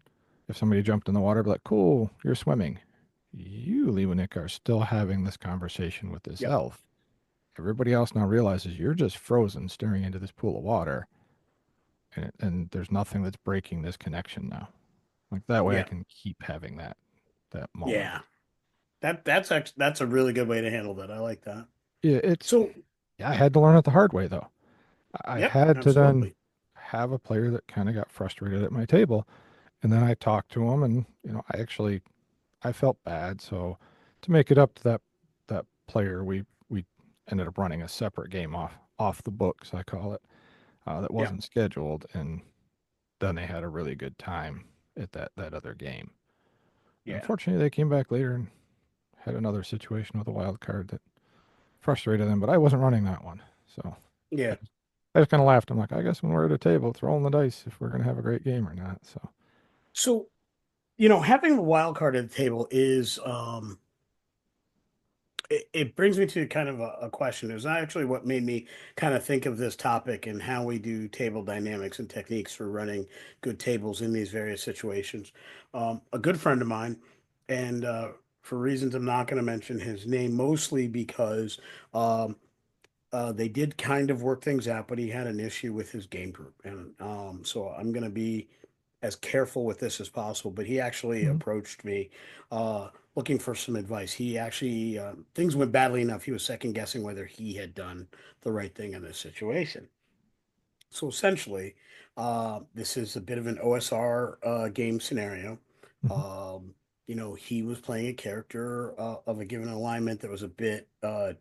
S1: if somebody jumped in the water, I'd be like, cool, you're swimming. You, Lewinik, are still having this conversation with this
S2: Yep.
S1: elf. Everybody else now realizes you're just frozen staring into this pool of water, and there's nothing that's breaking this connection now. Like that way I
S2: Yep.
S1: can keep having that moment.
S2: Yeah. That's a really good way to handle that. I like that.
S1: Yeah,
S2: So,
S1: yeah, I had to learn it the hard way though. I
S2: yep,
S1: had to then
S2: absolutely.
S1: have a player that kind of got frustrated at my table, and then I talked to him, and I felt bad. So to make it up to that player, we ended up running a separate game off the books, I call it, that
S2: Yeah.
S1: wasn't scheduled, and then they had a really good time at that other game.
S2: Yeah.
S1: Unfortunately, they came back later and had another situation with a wild card that frustrated them, but I wasn't running that one, so I
S2: Yeah.
S1: just, I just kind of laughed. I'm like, I guess when we're at a table, it's rolling the dice if we're gonna have a great game or not. So,
S2: So, having the wild card at the table is it brings me to kind of a question. It was actually what made me kind of think of this topic and how we do table dynamics and techniques for running good tables in these various situations. A good friend of mine, and for reasons I'm not going to mention his name, mostly because um, they did kind of work things out, but he had an issue with his game group, and so I'm going to be as careful with this as possible. But he actually
S1: mhm,
S2: approached me looking for some advice. He actually things went badly enough. He was second guessing whether he had done the right thing in this situation. So essentially, this is a bit of an OSR game scenario.
S1: mhm,
S2: He was playing a character of a given alignment that was a bit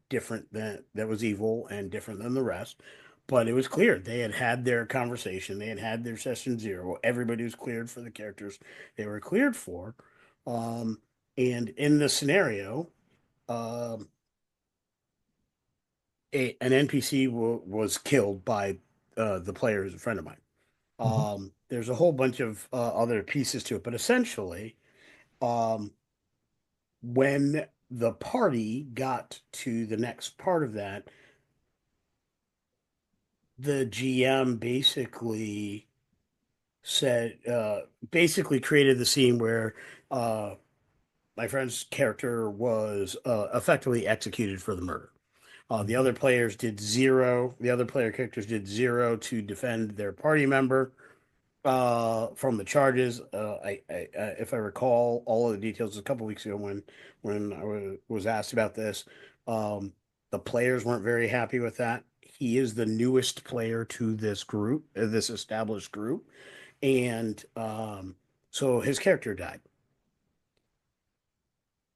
S2: different than that was evil and different than the rest. But it was clear they had had their conversation. They had had their session zero. Everybody was cleared for the characters they were cleared for. Um, and in the scenario, um, an NPC was killed by the player who's a friend of mine.
S1: mhm,
S2: there's a whole bunch of other pieces to it, but essentially, um, when the party got to the next part of that, the GM said, basically created the scene where uh, my friend's character was effectively executed for the murder. The
S1: Mhm.
S2: other players did zero. The other player characters did zero to defend their party member from the charges. If I recall all of the details, a couple weeks ago when was asked about this, um, the players weren't very happy with that. He is the newest player to this group, this established group, and so his character died.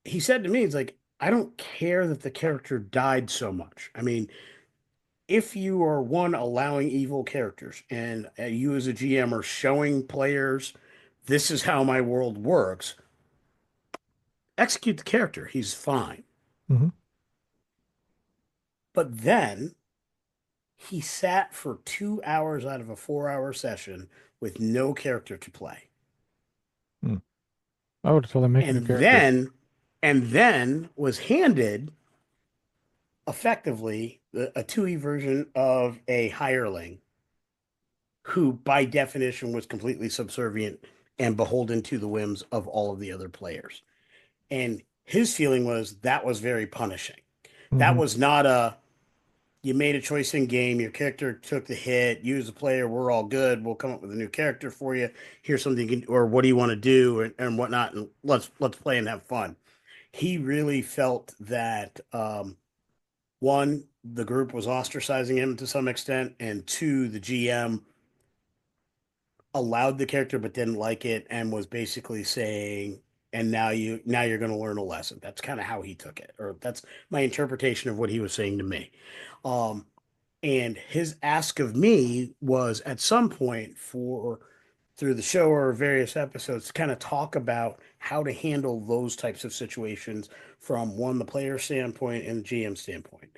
S2: He said to me, "It's like I don't care that the character died so much. I mean, if you are one allowing evil characters and you as a GM are showing players this is how my world works, execute the character. He's fine."
S1: Mhm.
S2: But then he sat for 2 hours out of a 4 hour session with no character to play.
S1: Mm. I would have told him make a new
S2: And
S1: character.
S2: then and then was handed effectively a 2E version of a hireling who by definition was completely subservient and beholden to the whims of all of the other players. And his feeling was that was very punishing. That
S1: Hmm.
S2: was not a you made a choice in game, your character took the hit, you as a player, we're all good, we'll come up with a new character for you. Here's something you can, or what do you want to do and whatnot, and let's play and have fun. He really felt that one, the group was ostracizing him to some extent, and two, the GM allowed the character but didn't like it and was basically saying, and now you're going to learn a lesson. That's kind of how he took it, or that's my interpretation of what he was saying to me. um and his ask of me was at some point for through the show or various episodes to kind of talk about how to handle those types of situations from one, the player standpoint and the GM standpoint.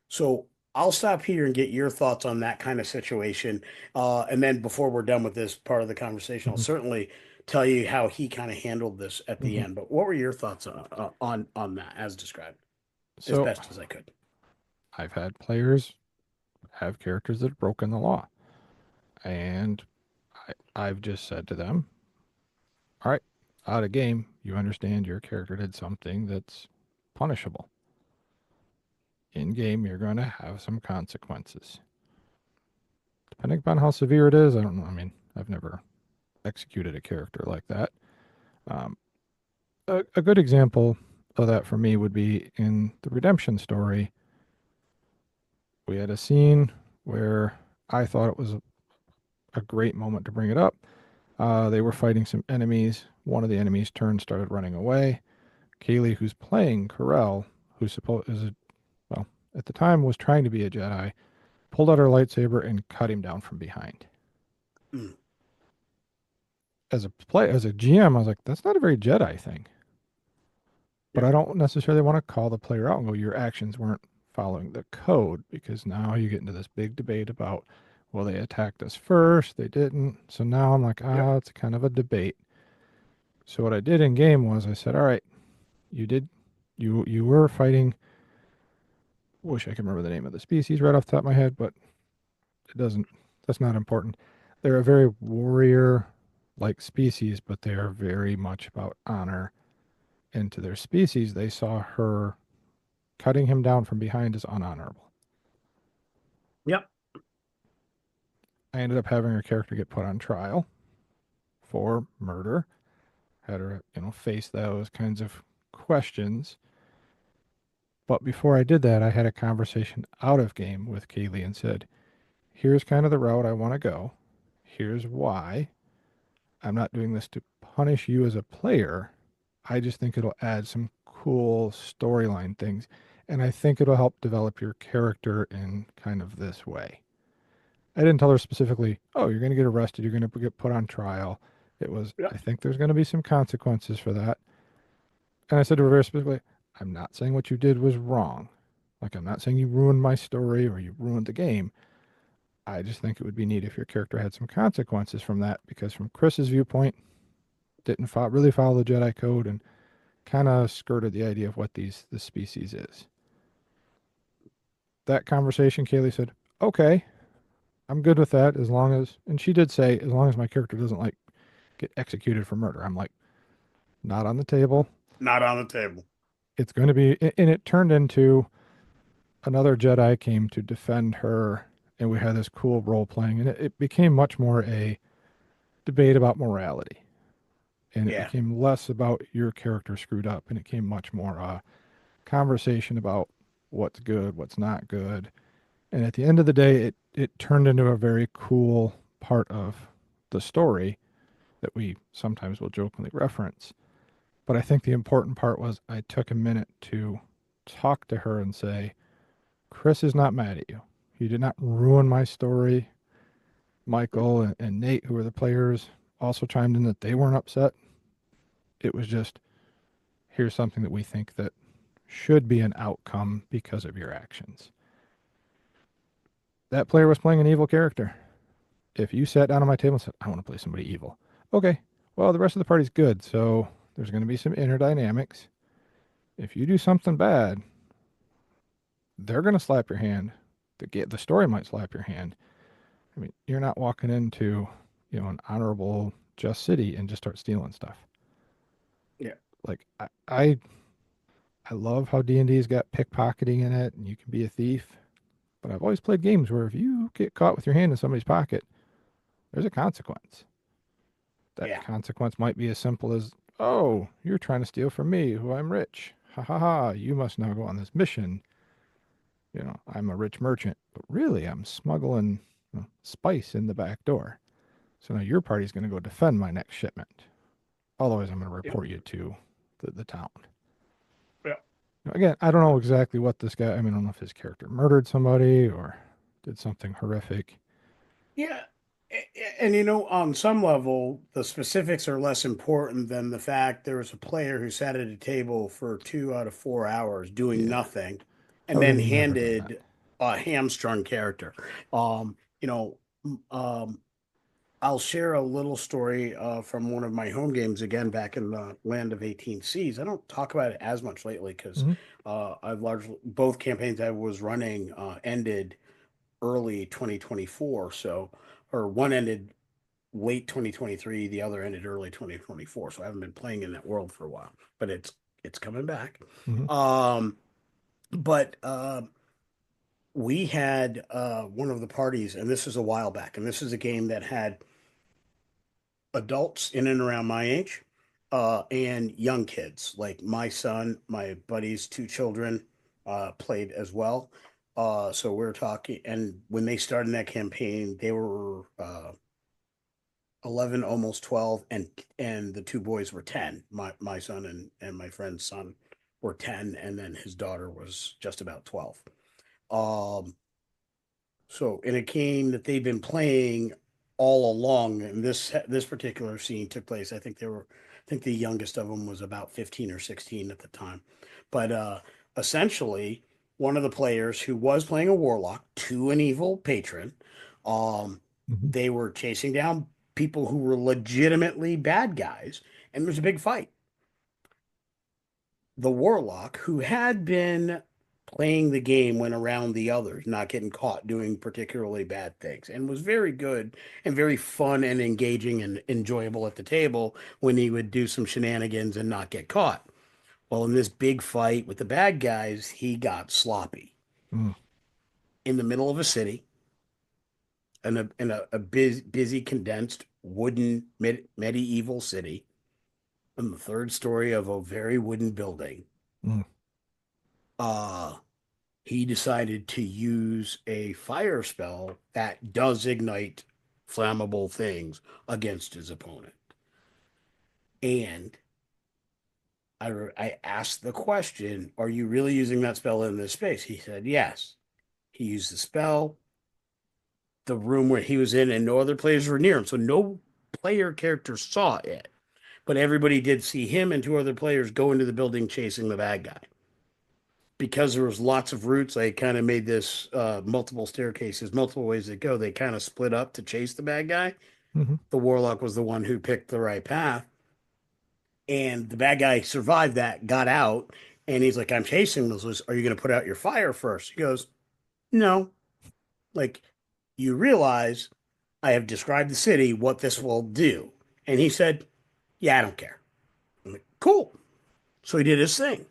S2: So I'll stop here and get your thoughts on that kind of situation. And then before we're done with this part of the conversation, I'll
S1: Hmm.
S2: certainly tell you how he kind of handled this at the
S1: Hmm.
S2: end. But what were your thoughts on that as described, as
S1: So
S2: best as I could?
S1: I've had players have characters that have broken the law, and I've just said to them, "All right, out of game, you understand your character did something that's punishable. In game, you're going to have some consequences, depending upon how severe it is. I don't know. I mean, I've never executed a character like that. Um, a good example of that for me would be in the redemption story. We had a scene where I thought it was a great moment to bring it up. They were fighting some enemies. One of the enemies turned, started running away. Kaylee, who's playing Corell, who's supposed is a, well at the time was trying to be a Jedi, pulled out her lightsaber and cut him down from behind.
S2: Mm,
S1: As a GM, I was like, that's not a very Jedi thing. But
S2: yeah,
S1: I don't necessarily want to call the player out and go, your actions weren't following the code, because now you get into this big debate about, well, they attacked us first, they didn't. So now I'm like,
S2: yep,
S1: it's kind of a debate. So what I did in game was I said, all right, you did, you were fighting. Wish I could remember the name of the species right off the top of my head, but it doesn't. That's not important. They're a very warrior-like species, but they are very much about honor. And to their species, they saw her cutting him down from behind as unhonorable.
S2: yep,
S1: I ended up having her character get put on trial for murder. Had her, face those kinds of questions. But before I did that, I had a conversation out of game with Kaylee and said, here's kind of the route I want to go. Here's why. I'm not doing this to punish you as a player. I just think it'll add some cool storyline things. And I think it'll help develop your character in kind of this way. I didn't tell her specifically, oh, you're going to get arrested. You're going to get put on trial. It was, I
S2: yep,
S1: think there's going to be some consequences for that. And I said to her very specifically, I'm not saying what you did was wrong. Like, I'm not saying you ruined my story or you ruined the game. I just think it would be neat if your character had some consequences from that, because from Chris's viewpoint, didn't really follow the Jedi code and kind of skirted the idea of what this species is. That conversation, Kaylee said, "Okay, I'm good with that as long as," and she did say, as long as my character doesn't like get executed for murder. I'm like, not on the table.
S2: Not on the table.
S1: It's going to be, and it turned into another Jedi came to defend her, and we had this cool role playing, and it became much more a debate about morality, and it
S2: Yeah,
S1: became less about your character screwed up, and it became much more a conversation about what's good, what's not good, and at the end of the day, it turned into a very cool part of the story that we sometimes will jokingly reference. But I think the important part was I took a minute to talk to her and say, Chris is not mad at you. He did not ruin my story. Michael and Nate, who were the players, also chimed in that they weren't upset. It was just, here's something that we think that should be an outcome because of your actions. That player was playing an evil character. If you sat down on my table and said, I want to play somebody evil, okay, well, the rest of the party's good, so there's going to be some inner dynamics. If you do something bad, they're going to slap your hand. The story might slap your hand. I mean, you're not walking into, an honorable just city and just start stealing stuff.
S2: yeah,
S1: Like I love how D&D's got pickpocketing in it and you can be a thief, but I've always played games where if you get caught with your hand in somebody's pocket, there's a consequence. That
S2: yeah,
S1: consequence might be as simple as, "Oh, you're trying to steal from me, who I'm rich. Ha ha ha, you must now go on this mission. I'm a rich merchant, but really I'm smuggling spice in the back door. So now your party's going to go defend my next shipment. Otherwise, I'm going to
S2: yeah,
S1: report you to the town."
S2: yeah.
S1: Again, I don't know exactly what this guy, I mean, I don't know if his character murdered somebody or did something horrific.
S2: Yeah. And on some level, the specifics are less important than the fact there was a player who sat at a table for 2 out of 4 hours doing
S1: Yeah,
S2: nothing
S1: I
S2: and
S1: would have
S2: then
S1: never done that.
S2: handed a hamstrung character. Um, you know, I'll share a little story from one of my home games again back in the land of 18 seas. I don't talk about it as much lately because
S1: Hmm.
S2: I've largely both campaigns I was running ended early 2024. So, or one ended late 2023, the other ended early 2024. So I haven't been playing in that world for a while, but it's coming back.
S1: Hmm.
S2: Um, but we had one of the parties, and this is a while back, and this is a game that had adults in and around my age, and young kids. Like my son, my buddy's two children, played as well. So we're talking, and when they started that campaign, they were 11, almost 12, and the two boys were 10. My son and my friend's son were 10, and then his daughter was just about 12. Um, so in a game that they've been playing all along, and this particular scene took place. I think the youngest of them was about 15 or 16 at the time. But essentially, one of the players who was playing a warlock to an evil patron, um,
S1: Hmm.
S2: they were chasing down people who were legitimately bad guys, and there was a big fight. The warlock, who had been playing the game, went around the others, not getting caught doing particularly bad things, and was very good and very fun and engaging and enjoyable at the table when he would do some shenanigans and not get caught. Well, in this big fight with the bad guys, he got sloppy
S1: Mm.
S2: in the middle of a city, in a busy, condensed wooden medieval city on the third story of a very wooden building.
S1: Mm.
S2: Uh, he decided to use a fire spell that does ignite flammable things against his opponent. And I asked the question, are you really using that spell in this space? He said, yes. He used the spell, the room where he was in, and no other players were near him. So no player character saw it, but everybody did see him and two other players go into the building chasing the bad guy. because there was lots of routes, they kind of made this multiple staircases, multiple ways to go. They kind of split up to chase the bad guy.
S1: Hmm.
S2: The warlock was the one who picked the right path, and the bad guy survived that, got out, and he's like, "I'm chasing this. Are you going to put out your fire first?" He goes, "No." Like, you realize I have described the city, what this will do, and he said, "Yeah, I don't care." I'm like, "Cool." So he did his thing.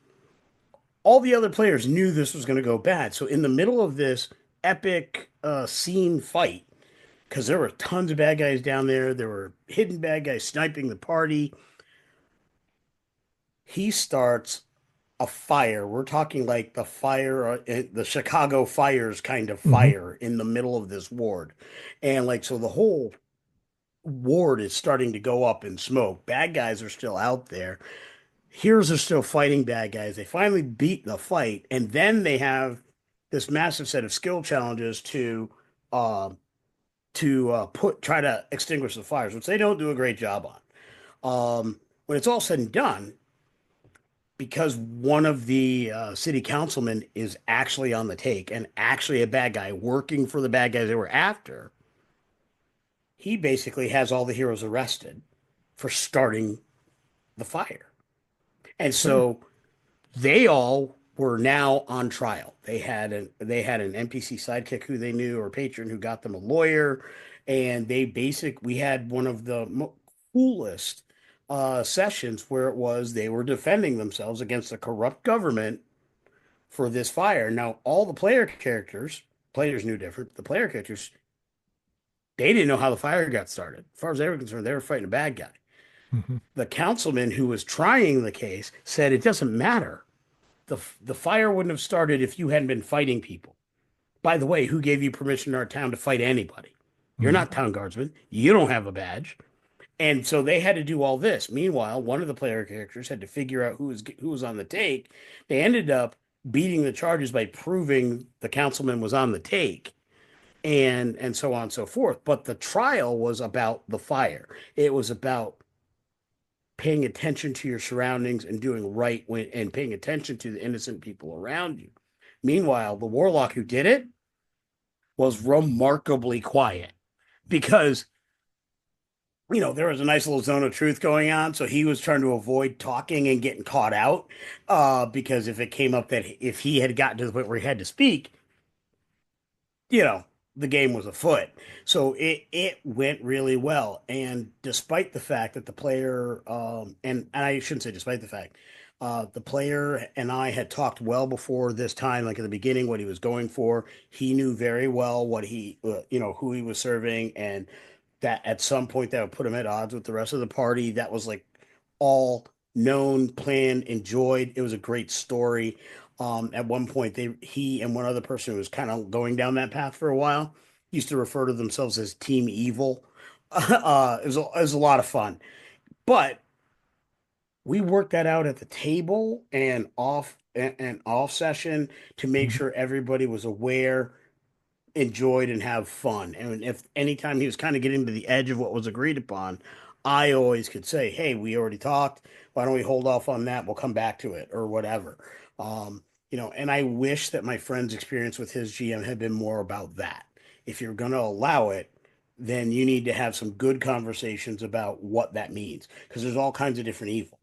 S2: All the other players knew this was going to go bad. So in the middle of this epic scene fight, because there were tons of bad guys down there were hidden bad guys sniping the party. He starts a fire. We're talking like the fire, the Chicago fires kind of
S1: Hmm.
S2: fire in the middle of this ward. And like, so the whole ward is starting to go up in smoke. Bad guys are still out there. Heroes are still fighting bad guys. They finally beat the fight. And then they have this massive set of skill challenges uh, try to extinguish the fires, which they don't do a great job on. When it's all said and done, because one of the city councilmen is actually on the take and actually a bad guy working for the bad guys they were after, he basically has all the heroes arrested for starting the fire. And
S1: Sure.
S2: so they all were now on trial. They had an NPC sidekick who they knew or patron who got them a lawyer, and we had one of the coolest sessions where it was they were defending themselves against a corrupt government for this fire. Now all the players knew different. The player characters, they didn't know how the fire got started. As far as they were concerned, they were fighting a bad guy.
S1: Hmm.
S2: The councilman who was trying the case said it doesn't matter. The fire wouldn't have started if you hadn't been fighting people. By the way, who gave you permission in our town to fight anybody? You're not
S1: Hmm.
S2: town guardsmen. You don't have a badge. And so they had to do all this. Meanwhile, one of the player characters had to figure out who was on the take. They ended up beating the charges by proving the councilman was on the take and so on and so forth. But the trial was about the fire. It was about paying attention to your surroundings and doing right and paying attention to the innocent people around you. Meanwhile, the warlock who did it was remarkably quiet because there was a nice little zone of truth going on, so he was trying to avoid talking and getting caught out. Because if it came up that if he had gotten to the point where he had to speak, you know, the game was afoot. So it went really well. And despite the fact that the player and I shouldn't say despite the fact, the player and I had talked well before this time, like at the beginning, what he was going for. He knew very well what who he was serving, and that at some point that would put him at odds with the rest of the party. That was like all known, planned, enjoyed. It was a great story. At one point, he and one other person who was kind of going down that path for a while used to refer to themselves as Team Evil. It was a lot of fun, but we worked that out at the table and off session to make
S1: Hmm.
S2: sure everybody was aware, enjoyed, and have fun. And if anytime he was kind of getting to the edge of what was agreed upon, I always could say, "Hey, we already talked. Why don't we hold off on that? We'll come back to it or whatever." And I wish that my friend's experience with his GM had been more about that. If you're going to allow it, then you need to have some good conversations about what that means because there's all kinds of different evil.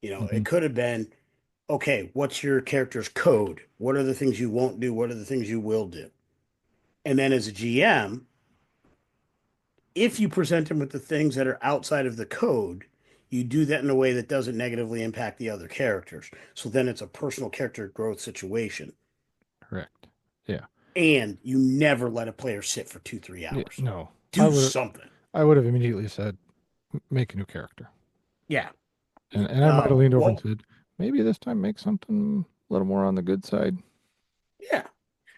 S1: Hmm.
S2: It could have been, okay, what's your character's code? What are the things you won't do? What are the things you will do? And then as a GM, if you present them with the things that are outside of the code, you do that in a way that doesn't negatively impact the other characters. So then it's a personal character growth situation.
S1: Correct. Yeah.
S2: And you never let a player sit for 2, 3 hours.
S1: No,
S2: Do something.
S1: I would have immediately said, make a new character.
S2: Yeah.
S1: And I might have leaned over and
S2: Well,
S1: said, maybe this time make something a little more on the good side.
S2: yeah.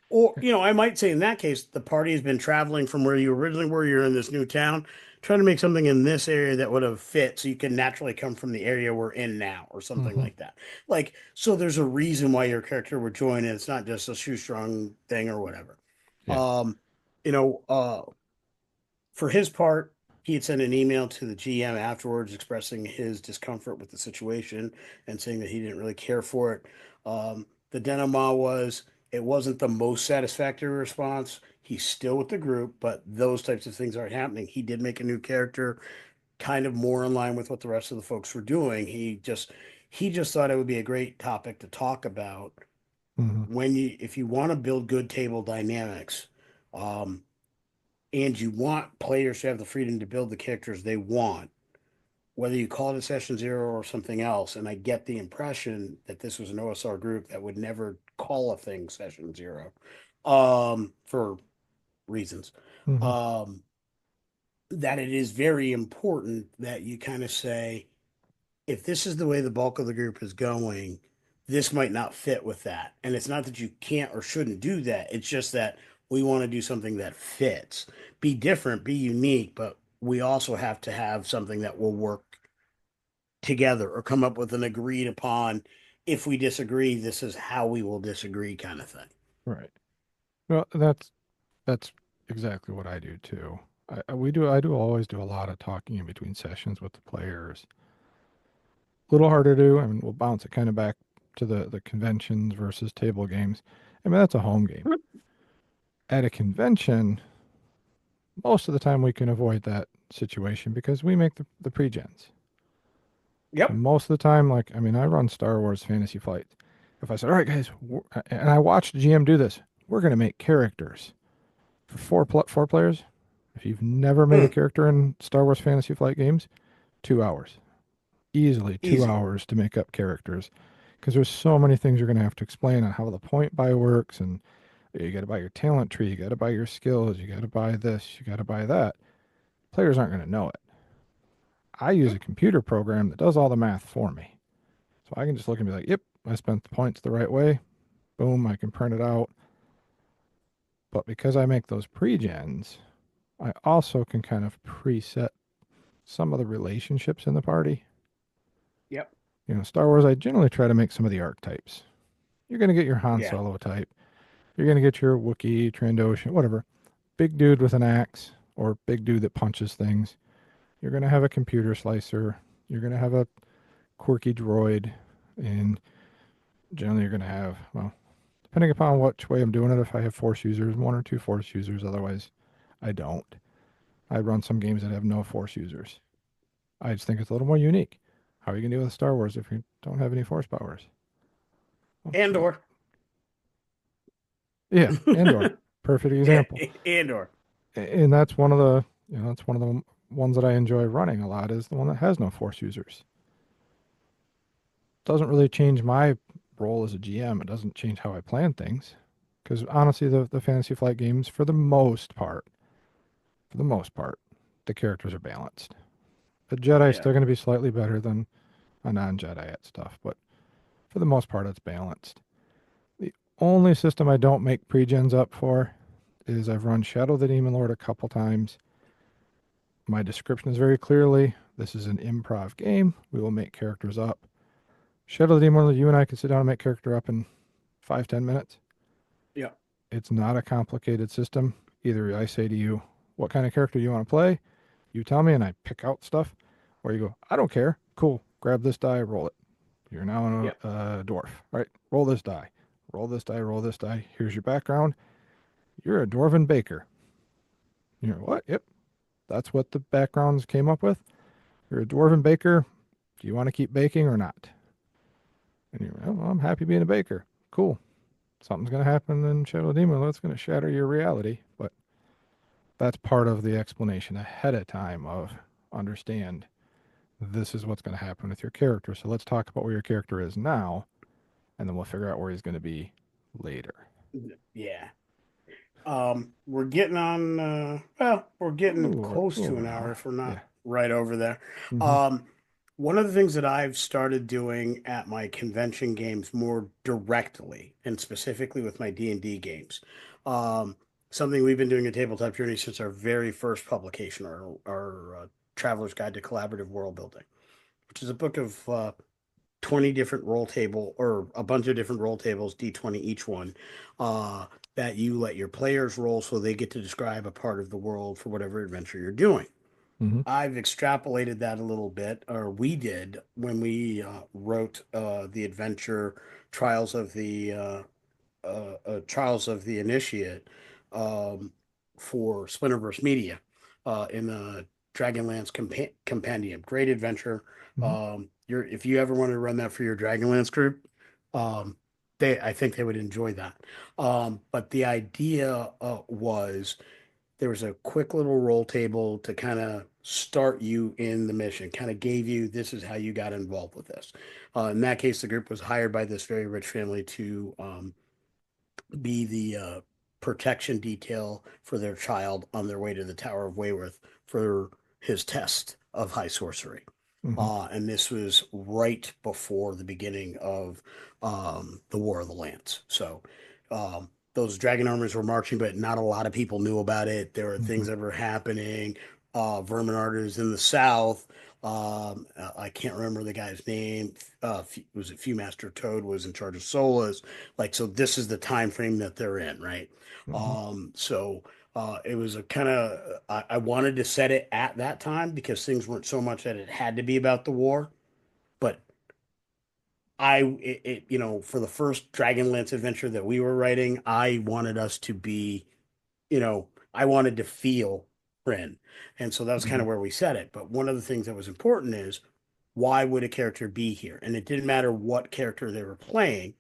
S2: Or,
S1: Yeah.
S2: I might say in that case, the party has been traveling from where you originally were. You're in this new town. Try to make something in this area that would have fit so you can naturally come from the area we're in now or something
S1: Hmm.
S2: like that. Like, so there's a reason why your character would join and it's not just a shoestrung thing or whatever.
S1: Yeah.
S2: Um, you know, uh, for his part, he had sent an email to the GM afterwards expressing his discomfort with the situation and saying that he didn't really care for it. The denouement was it wasn't the most satisfactory response. He's still with the group, but those types of things aren't happening. He did make a new character, kind of more in line with what the rest of the folks were doing. He just thought it would be a great topic to talk about
S1: Hmm.
S2: when you if you want to build good table dynamics, um, and you want players to have the freedom to build the characters they want, whether you call it a session zero or something else. And I get the impression that this was an OSR group that would never call a thing session zero, for reasons.
S1: Hmm.
S2: Um, that it is very important that you kind of say, if this is the way the bulk of the group is going, this might not fit with that. And it's not that you can't or shouldn't do that. It's just that we want to do something that fits. Be different, be unique, but we also have to have something that will work together or come up with an agreed upon. If we disagree, this is how we will disagree, kind of thing.
S1: Right. Well, that's exactly what I do too. I do always do a lot of talking in between sessions with the players. A little harder to do. I mean, we'll bounce it kind of back to the conventions versus table games. I mean, that's a home game. At a convention, most of the time we can avoid that situation because we make the pre-gens. So
S2: Yep.
S1: most of the time, like, I mean, I run Star Wars Fantasy Flight. If I said, all right, guys, and I watched GM do this, we're going to make characters for four players. If you've never made a
S2: Mm,
S1: character in Star Wars Fantasy Flight games, 2 hours. Easily two
S2: easy.
S1: hours to make up characters. Because there's so many things you're going to have to explain on how the point buy works. And you got to buy your talent tree, you got to buy your skills, you got to buy this, you got to buy that. Players aren't going to know it. I use a computer program that does all the math for me. So I can just look and be like, yep, I spent the points the right way. Boom, I can print it out. But because I make those pre-gens, I also can kind of preset some of the relationships in the party.
S2: Yep.
S1: Star Wars, I generally try to make some of the archetypes. You're going to get your Han
S2: Yeah.
S1: Solo type. You're going to get your Wookiee, Trandoshan, whatever. Big dude with an axe or big dude that punches things. You're going to have a computer slicer. You're going to have a quirky droid. And generally, you're going to have, well, depending upon which way I'm doing it, if I have force users, one or two force users. Otherwise, I don't. I run some games that have no force users. I just think it's a little more unique. How are you going to deal with Star Wars if you don't have any force powers? Oh, sweet.
S2: Andor.
S1: Yeah, Andor. Perfect example.
S2: Andor.
S1: And that's one of that's one of the ones that I enjoy running a lot is the one that has no force users. Doesn't really change my role as a GM. It doesn't change how I plan things. Because honestly, the Fantasy Flight games, for the most part, the characters are balanced. A Jedi's
S2: Yeah.
S1: still going to be slightly better than a non-Jedi at stuff, but for the most part, it's balanced. The only system I don't make pre-gens up for is I've run Shadow the Demon Lord a couple times. My description is very clearly, this is an improv game. We will make characters up. Shadow the Demon Lord, you and I can sit down and make character up in 5-10 minutes.
S2: Yep.
S1: It's not a complicated system. Either I say to you, what kind of character you want to play? You tell me and I pick out stuff. Or you go, I don't care. Cool. Grab this die, roll it. You're now
S2: Yep.
S1: a dwarf. All right. Roll this die. Roll this die, roll this die. Here's your background. You're a dwarven baker. You're what? Yep. That's what the backgrounds came up with. You're a dwarven baker. Do you want to keep baking or not? And you're, well, I'm happy being a baker. Cool. Something's going to happen in Shadow Demon. That's going to shatter your reality. But that's part of the explanation ahead of time of understand this is what's going to happen with your character. So let's talk about where your character is now, and then we'll figure out where he's going to be later.
S2: Yeah. We're getting on, well, we're getting
S1: A
S2: close
S1: little
S2: to
S1: over
S2: an
S1: an
S2: hour
S1: hour.
S2: if we're not
S1: Yeah.
S2: right over there.
S1: Mm-hmm.
S2: Um, one of the things that I've started doing at my convention games more directly and specifically with my D&D games, um, something we've been doing at Tabletop Journey since our very first publication, our Traveler's Guide to Collaborative World Building, which is a book of 20 different roll table or a bunch of different roll tables, D20 each one, uh, that you let your players roll so they get to describe a part of the world for whatever adventure you're doing.
S1: Mm-hmm.
S2: I've extrapolated that a little bit, or we did when we wrote the adventure Trials of the Initiate um, for Splinterverse Media in the Dragonlance Compendium. Great adventure.
S1: Mm-hmm.
S2: If you ever want to run that for your Dragonlance group, um, I think they would enjoy that. But the idea was there was a quick little roll table to kind of start you in the mission, kind of gave you this is how you got involved with this. In that case, the group was hired by this very rich family to be the protection detail for their child on their way to the Tower of Wayworth for his test of high sorcery.
S1: Mm-hmm.
S2: And this was right before the beginning of the War of the Lance. So those dragon armies were marching, but not a lot of people knew about it. There were
S1: Mm-hmm.
S2: things that were happening. Verminard is in the south. I can't remember the guy's name. Was it Fewmaster Toad was in charge of Solas? Like, so this is the time frame that they're in, right?
S1: Mm-hmm.
S2: It was a kind of I wanted to set it at that time because things weren't so much that it had to be about the war, but for the first Dragonlance adventure that we were writing, I wanted us to be, I wanted to feel Bryn, and so that was kind
S1: Mm-hmm.
S2: of where we set it. But one of the things that was important is why would a character be here, and it didn't matter what character they were playing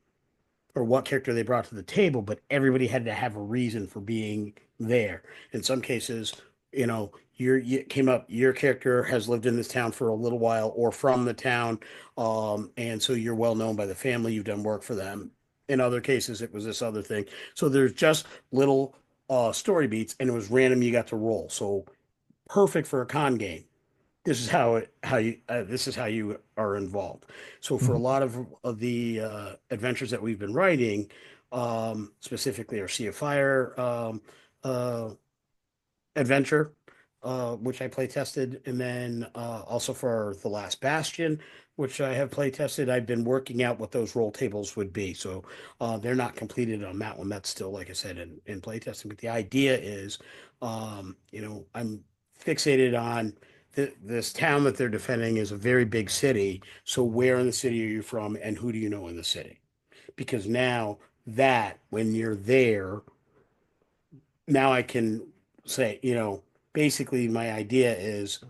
S2: or what character they brought to the table, but everybody had to have a reason for being there. In some cases, you came up, your character has lived in this town for a little while or from the town, and so you're well known by the family, you've done work for them. In other cases, it was this other thing. So there's just little story beats, and it was random. You got to roll, so perfect for a con game. This is how you are involved. So for a
S1: Mm-hmm.
S2: lot of the adventures that we've been writing, specifically our Sea of Fire uh, adventure, which I play tested, and then also for the Last Bastion, which I have play tested. I've been working out what those roll tables would be. So they're not completed on that one. That's still, like I said, in play testing. But the idea is, I'm fixated on this town that they're defending is a very big city. So where in the city are you from, and who do you know in the city? Because now that when you're there now I can say, basically my idea is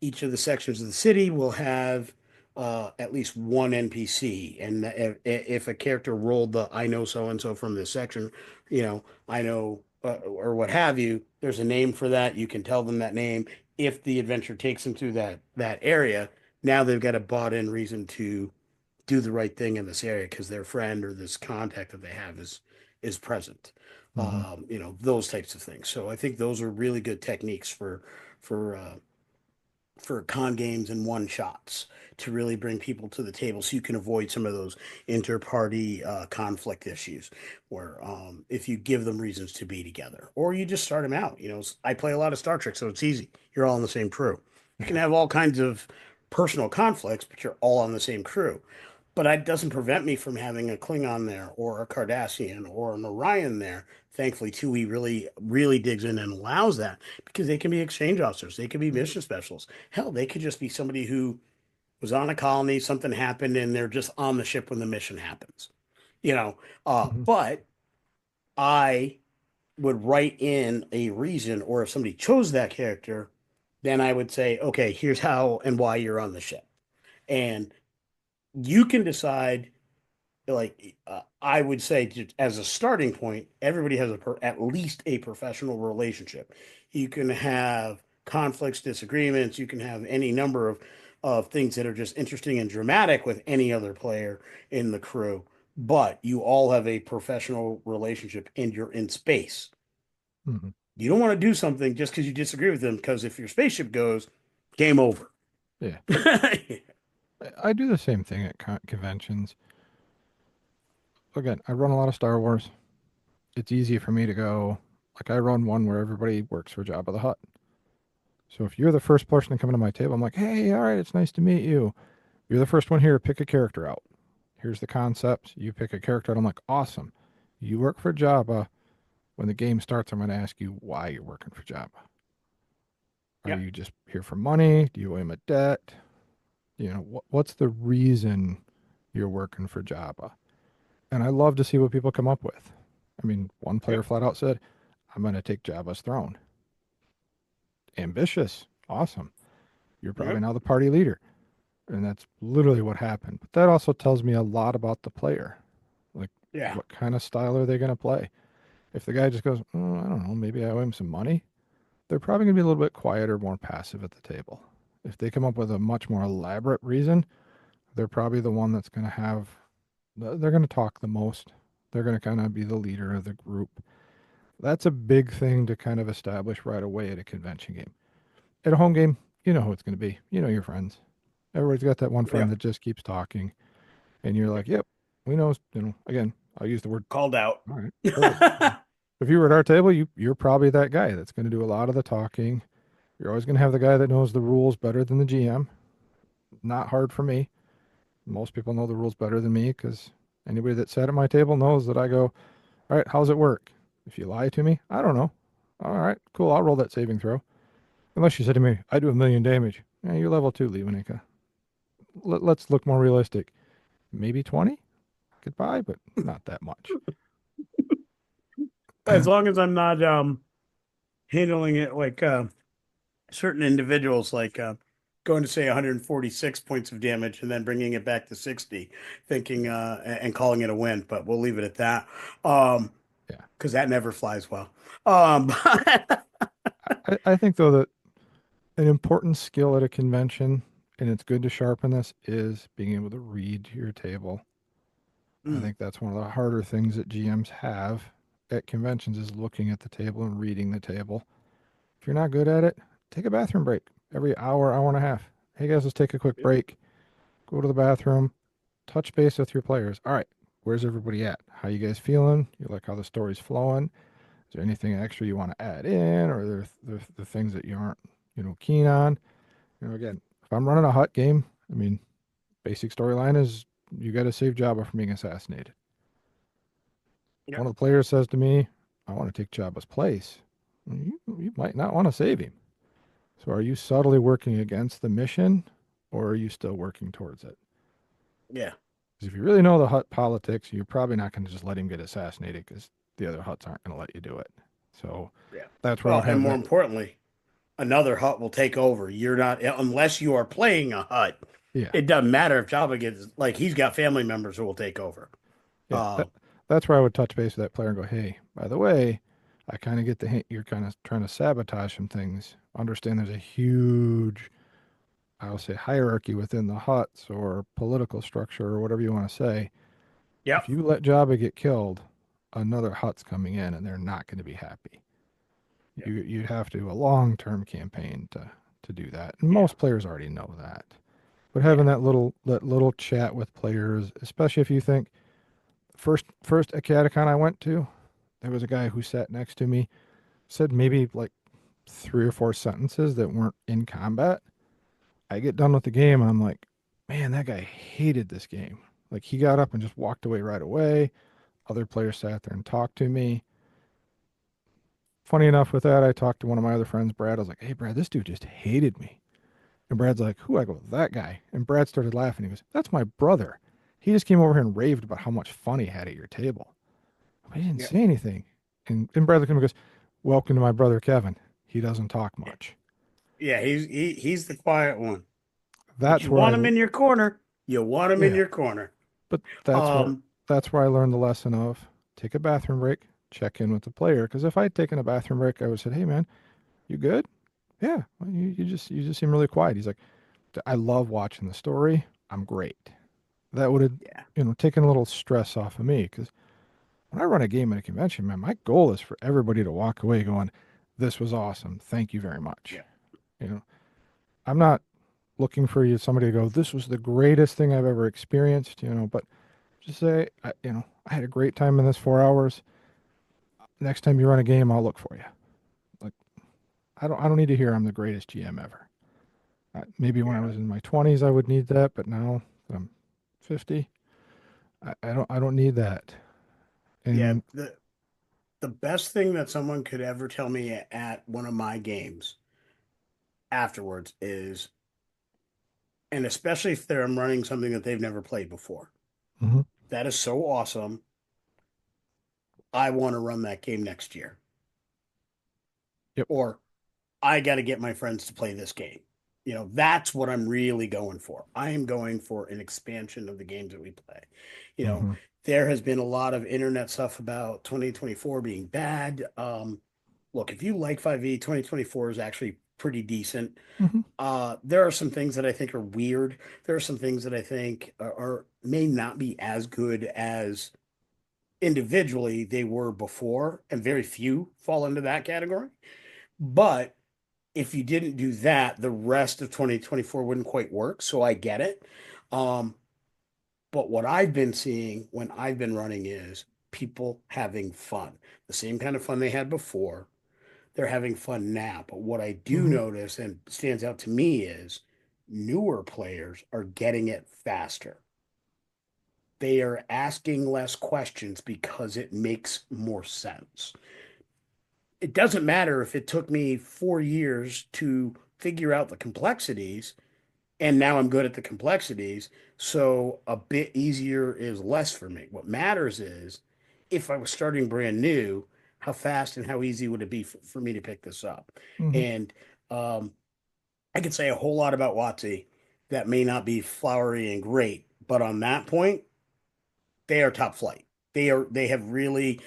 S2: each of the sections of the city will have at least one NPC. And if a character rolled the I know so and so from this section, I know, or what have you, there's a name for that. You can tell them that name. If the adventure takes them through that area, now they've got a bought in reason to do the right thing in this area because their friend or this contact that they have is present.
S1: Mm-hmm.
S2: Those types of things. So I think those are really good techniques for uh, for con games and one shots to really bring people to the table so you can avoid some of those inter-party conflict issues where if you give them reasons to be together or you just start them out. I play a lot of Star Trek, so it's easy. You're all in the same crew. You can have all kinds of personal conflicts, but you're all on the same crew. But it doesn't prevent me from having a Klingon there or a Cardassian or an Orion there. Thankfully, 2E really, really digs in and allows that because they can be exchange officers, they can be mission specialists. Hell, they could just be somebody who was on a colony, something happened, and they're just on the ship when the mission happens.
S1: Mm-hmm.
S2: But I would write in a reason, or if somebody chose that character, then I would say, okay, here's how and why you're on the ship. And you can decide I would say just as a starting point, everybody has at least a professional relationship. You can have conflicts, disagreements. You can have any number of things that are just interesting and dramatic with any other player in the crew. But you all have a professional relationship and you're in space.
S1: Mm-hmm.
S2: You don't want to do something just because you disagree with them, because if your spaceship goes, game over.
S1: Yeah.
S2: Yeah.
S1: I do the same thing at conventions. Again, I run a lot of Star Wars. It's easy for me to go, like, I run one where everybody works for Jabba the Hutt. So if you're the first person to come into my table, I'm like, hey, all right, it's nice to meet you. You're the first one here to pick a character out. Here's the concept. You pick a character out. I'm like, awesome. You work for Jabba. When the game starts, I'm going to ask you why you're working for Jabba. Are
S2: Yep.
S1: you just here for money? Do you owe him a debt? What's the reason you're working for Jabba? And I love to see what people come up with. I mean, one player
S2: Yep.
S1: flat out said, I'm going to take Jabba's throne. Ambitious. Awesome. You're probably
S2: Yep.
S1: now the party leader. And that's literally what happened. But that also tells me a lot about the player. Like,
S2: Yeah.
S1: what kind of style are they going to play? If the guy just goes, oh, I don't know, maybe I owe him some money, they're probably going to be a little bit quieter, more passive at the table. If they come up with a much more elaborate reason, they're probably the one that's going to have, they're going to talk the most. They're going to kind of be the leader of the group. That's a big thing to kind of establish right away at a convention game. At a home game, you know who it's going to be. You know your friends. Everybody's got that one friend
S2: Yep.
S1: that just keeps talking, and you're
S2: Yep.
S1: like, yep, we know. Again, I'll use the word.
S2: Called out.
S1: All right, perfect. If you were at our table, you're probably that guy that's going to do a lot of the talking. You're always going to have the guy that knows the rules better than the GM. Not hard for me. Most people know the rules better than me because anybody that sat at my table knows that I go, all right, how's it work? If you lie to me, I don't know. All right, cool. I'll roll that saving throw. Unless you said to me, I do 1,000,000 damage. Yeah, you're level 2, Leonika. Let's look more realistic. Maybe 20? Goodbye, but not that much.
S2: As long as I'm not handling it like certain individuals, like going to say 146 points of damage and then bringing it back to 60, thinking and calling it a win. But we'll leave it at that.
S1: Yeah.
S2: Because that never flies well. Um,
S1: I think, though, that an important skill at a convention, and it's good to sharpen this, is being able to read your table. I
S2: mm,
S1: think that's one of the harder things that GMs have at conventions is looking at the table and reading the table. If you're not good at it, take a bathroom break every hour, hour and a half. Hey guys, let's take a quick break. Go to the bathroom, touch base with your players. All right, where's everybody at? How you guys feeling? You like how the story's flowing? Is there anything extra you want to add in, or there the things that you aren't, keen on? Again, if I'm running a hut game, I mean, basic storyline is you got to save Jabba from being assassinated.
S2: yeah,
S1: One of the players says to me, "I want to take Jabba's place." Well, you might not want to save him. So, are you subtly working against the mission, or are you still working towards it?
S2: yeah,
S1: Because if you really know the hut politics, you're probably not going to just let him get assassinated because the other huts aren't going to let you do it. So
S2: yeah.
S1: that's where I
S2: Well,
S1: would
S2: and
S1: have
S2: more
S1: that.
S2: importantly, another hut will take over. You're not unless you are playing a hut.
S1: Yeah,
S2: It doesn't matter if Jabba gets like he's got family members who will take over.
S1: yeah.
S2: Uh,
S1: That's where I would touch base with that player and go, hey, by the way, I kind of get the hint you're kind of trying to sabotage some things. Understand there's a huge, I'll say, hierarchy within the huts or political structure or whatever you want to say. If
S2: yep,
S1: you let Jabba get killed, another hut's coming in and they're not going to be happy.
S2: yep,
S1: You'd have to do a long-term campaign to do that. And
S2: yeah,
S1: most players already know that. But
S2: yeah,
S1: having that little chat with players, especially if you think first Acadecon I went to, there was a guy who sat next to me, said maybe like 3 or 4 sentences that weren't in combat. I get done with the game and I'm like, man, that guy hated this game. Like he got up and just walked away right away. Other players sat there and talked to me. Funny enough, with that, I talked to one of my other friends, Brad. I was like, hey, Brad, this dude just hated me. And Brad's like, who? I go, that guy. And Brad started laughing. He goes, that's my brother. He just came over here and raved about how much fun he had at your table. I didn't
S2: yeah,
S1: say anything. And Brad looked at him and goes, welcome to my brother, Kevin. He doesn't talk much.
S2: yeah. He's the quiet one, but
S1: That's
S2: you
S1: where
S2: want him in your corner. You want him in
S1: yeah,
S2: your corner.
S1: but that's where I learned the lesson of take a bathroom break, check in with the player. Because if I'd taken a bathroom break, I would have said, hey, man, you good? Yeah. Well, you just seem really quiet. He's like, I love watching the story. I'm great. That would have,
S2: Yeah,
S1: taken a little stress off of me because when I run a game at a convention, man, my goal is for everybody to walk away going, this was awesome. Thank you very much.
S2: yeah,
S1: You know, I'm not looking for you somebody to go, this was the greatest thing I've ever experienced, but just say, I had a great time in this 4 hours. Next time you run a game, I'll look for you. Like, I don't need to hear I'm the greatest GM ever. Maybe when I
S2: yeah,
S1: was in my 20s, I would need that, but now that I'm 50, I don't need that.
S2: yeah.
S1: And
S2: The best thing that someone could ever tell me at one of my games afterwards is, and especially if they're running something that they've never played before,
S1: Hmm.
S2: that is so awesome. I want to run that game next year.
S1: Yep.
S2: Or I got to get my friends to play this game. That's what I'm really going for. I am going for an expansion of the games that we play. You know,
S1: Hmm.
S2: there has been a lot of internet stuff about 2024 being bad. Look, if you like 5e, 2024 is actually pretty decent.
S1: Hmm.
S2: There are some things that I think are weird. There are some things that I think may not be as good as individually they were before, and very few fall into that category. But if you didn't do that, the rest of 2024 wouldn't quite work. So I get it. Um, but what I've been seeing when I've been running is people having fun, the same kind of fun they had before. They're having fun now. But what I do
S1: Hmm.
S2: notice and stands out to me is newer players are getting it faster. They are asking less questions because it makes more sense. It doesn't matter if it took me 4 years to figure out the complexities, and now I'm good at the complexities. So a bit easier is less for me. What matters is if I was starting brand new, how fast and how easy would it be for me to pick this up?
S1: Hmm.
S2: And um, I could say a whole lot about WotC that may not be flowery and great, but on that point, they are top flight. They have really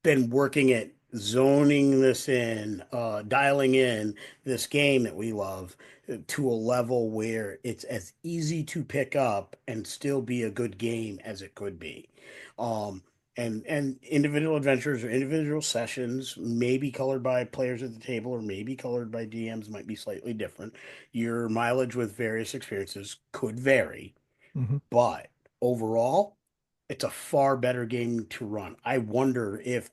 S2: been working at zoning this in, dialing in this game that we love to a level where it's as easy to pick up and still be a good game as it could be. Um, and individual adventures or individual sessions may be colored by players at the table or maybe colored by DMs, might be slightly different. Your mileage with various experiences could vary,
S1: Hmm.
S2: but overall, it's a far better game to run. I wonder if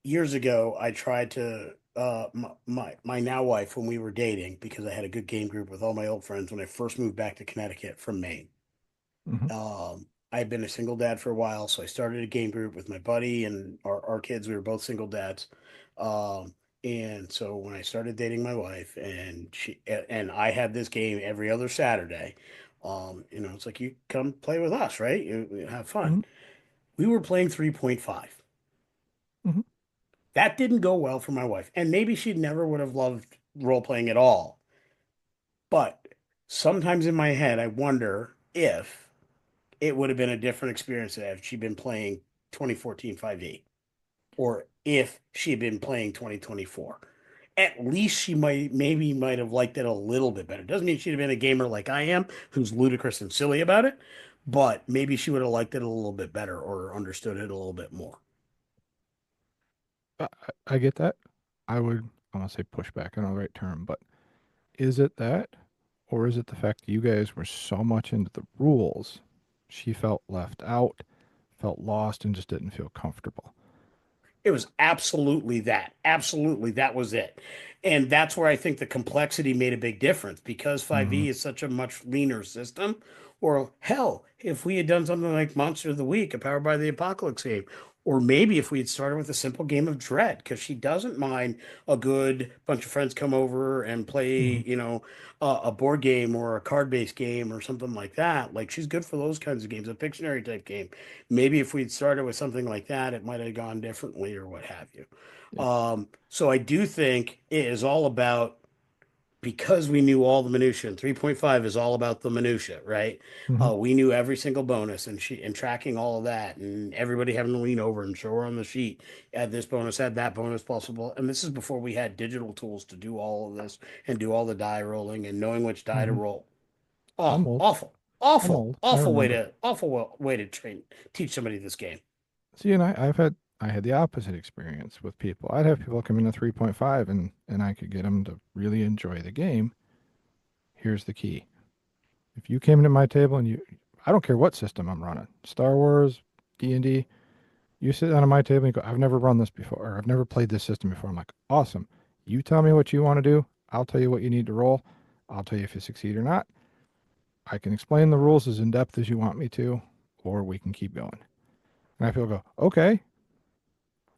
S2: years ago I tried to my now wife, when we were dating, because I had a good game group with all my old friends when I first moved back to Connecticut from Maine.
S1: Hmm.
S2: I had been a single dad for a while, so I started a game group with my buddy and our kids. We were both single dads. Um, and so when I started dating my wife, and I had this game every other Saturday, it's like, you come play with us, right? You have fun.
S1: Hmm.
S2: We were playing 3.5.
S1: Hmm.
S2: That didn't go well for my wife. And maybe she never would have loved role playing at all. But sometimes in my head, I wonder if it would have been a different experience if she'd been playing 2014 5e, or if she'd been playing 2024. At least she might have liked it a little bit better. Doesn't mean she'd have been a gamer like I am, who's ludicrous and silly about it, but maybe she would have liked it a little bit better or understood it a little bit more.
S1: I get that. I would, I want to say push back, I don't know the right term, but is it that? Or is it the fact that you guys were so much into the rules, she felt left out, felt lost, and just didn't feel comfortable?
S2: It was absolutely that. Absolutely, that was it. And that's where I think the complexity made a big difference, because
S1: Hmm.
S2: 5e is such a much leaner system. Or hell, if we had done something like Monster of the Week, a Powered by the Apocalypse game, or maybe if we had started with a simple game of Dread, because she doesn't mind a good bunch of friends come over and play,
S1: Hmm.
S2: a board game or a card-based game or something like that. Like, she's good for those kinds of games, a Pictionary type game. Maybe if we'd started with something like that, it might have gone differently or what have you.
S1: Yeah.
S2: So I do think it is all about, because we knew all the minutia, and 3.5 is all about the minutia, right?
S1: Hmm.
S2: We knew every single bonus, and tracking all of that, and everybody having to lean over and show her on the sheet, add this bonus, add that bonus possible. And this is before we had digital tools to do all of this and do all the die rolling and knowing which die to
S1: Hmm.
S2: roll. Oh,
S1: I'm old.
S2: awful,
S1: I'm
S2: awful,
S1: old. I
S2: awful way
S1: remember.
S2: to teach somebody this game.
S1: See, and I had the opposite experience with people. I'd have people come in at 3.5 and I could get them to really enjoy the game. Here's the key. If you came into my table and I don't care what system I'm running, Star Wars, D&D, you sit down at my table and you go, I've never run this before, or I've never played this system before. I'm like, awesome. You tell me what you want to do. I'll tell you what you need to roll. I'll tell you if you succeed or not. I can explain the rules as in depth as you want me to, or we can keep going. And I feel go, okay.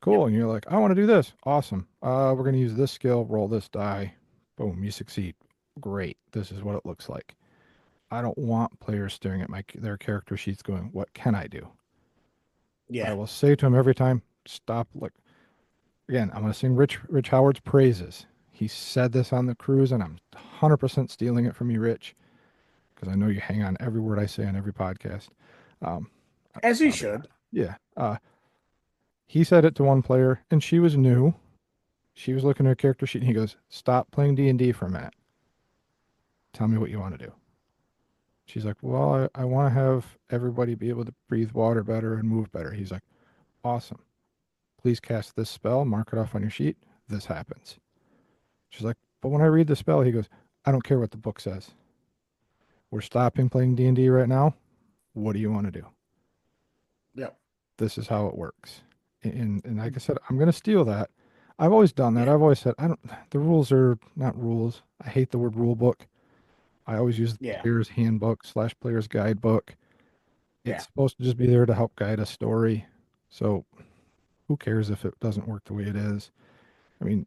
S2: Yep.
S1: Cool. And you're like, I want to do this. Awesome. We're going to use this skill, roll this die. Boom, you succeed. Great. This is what it looks like. I don't want players staring at their character sheets going, what can I do? I
S2: Yeah.
S1: will say to him every time, stop. Look, again, I'm going to sing Rich Howard's praises. He said this on the cruise, and I'm 100% stealing it from you, Rich, because I know you hang on every word I say on every podcast. Um,
S2: As you
S1: probably
S2: should.
S1: not. Yeah. He said it to one player, and she was new. She was looking at her character sheet, and he goes, "Stop playing D&D for a minute. Tell me what you want to do." She's like, "Well, I want to have everybody be able to breathe water better and move better." He's like, "Awesome. Please cast this spell. Mark it off on your sheet. This happens." She's like, "But when I read the spell," he goes, "I don't care what the book says. We're stopping playing D&D right now. What do you want to do?
S2: Yep.
S1: This is how it works." And like I said, I'm going to steal that. I've always done that.
S2: Yeah.
S1: I've always said, I don't, the rules are not rules. I hate the word rule book. I always use the
S2: Yeah.
S1: player's handbook / player's guidebook. It's
S2: Yeah.
S1: supposed to just be there to help guide a story. So who cares if it doesn't work the way it is? I mean,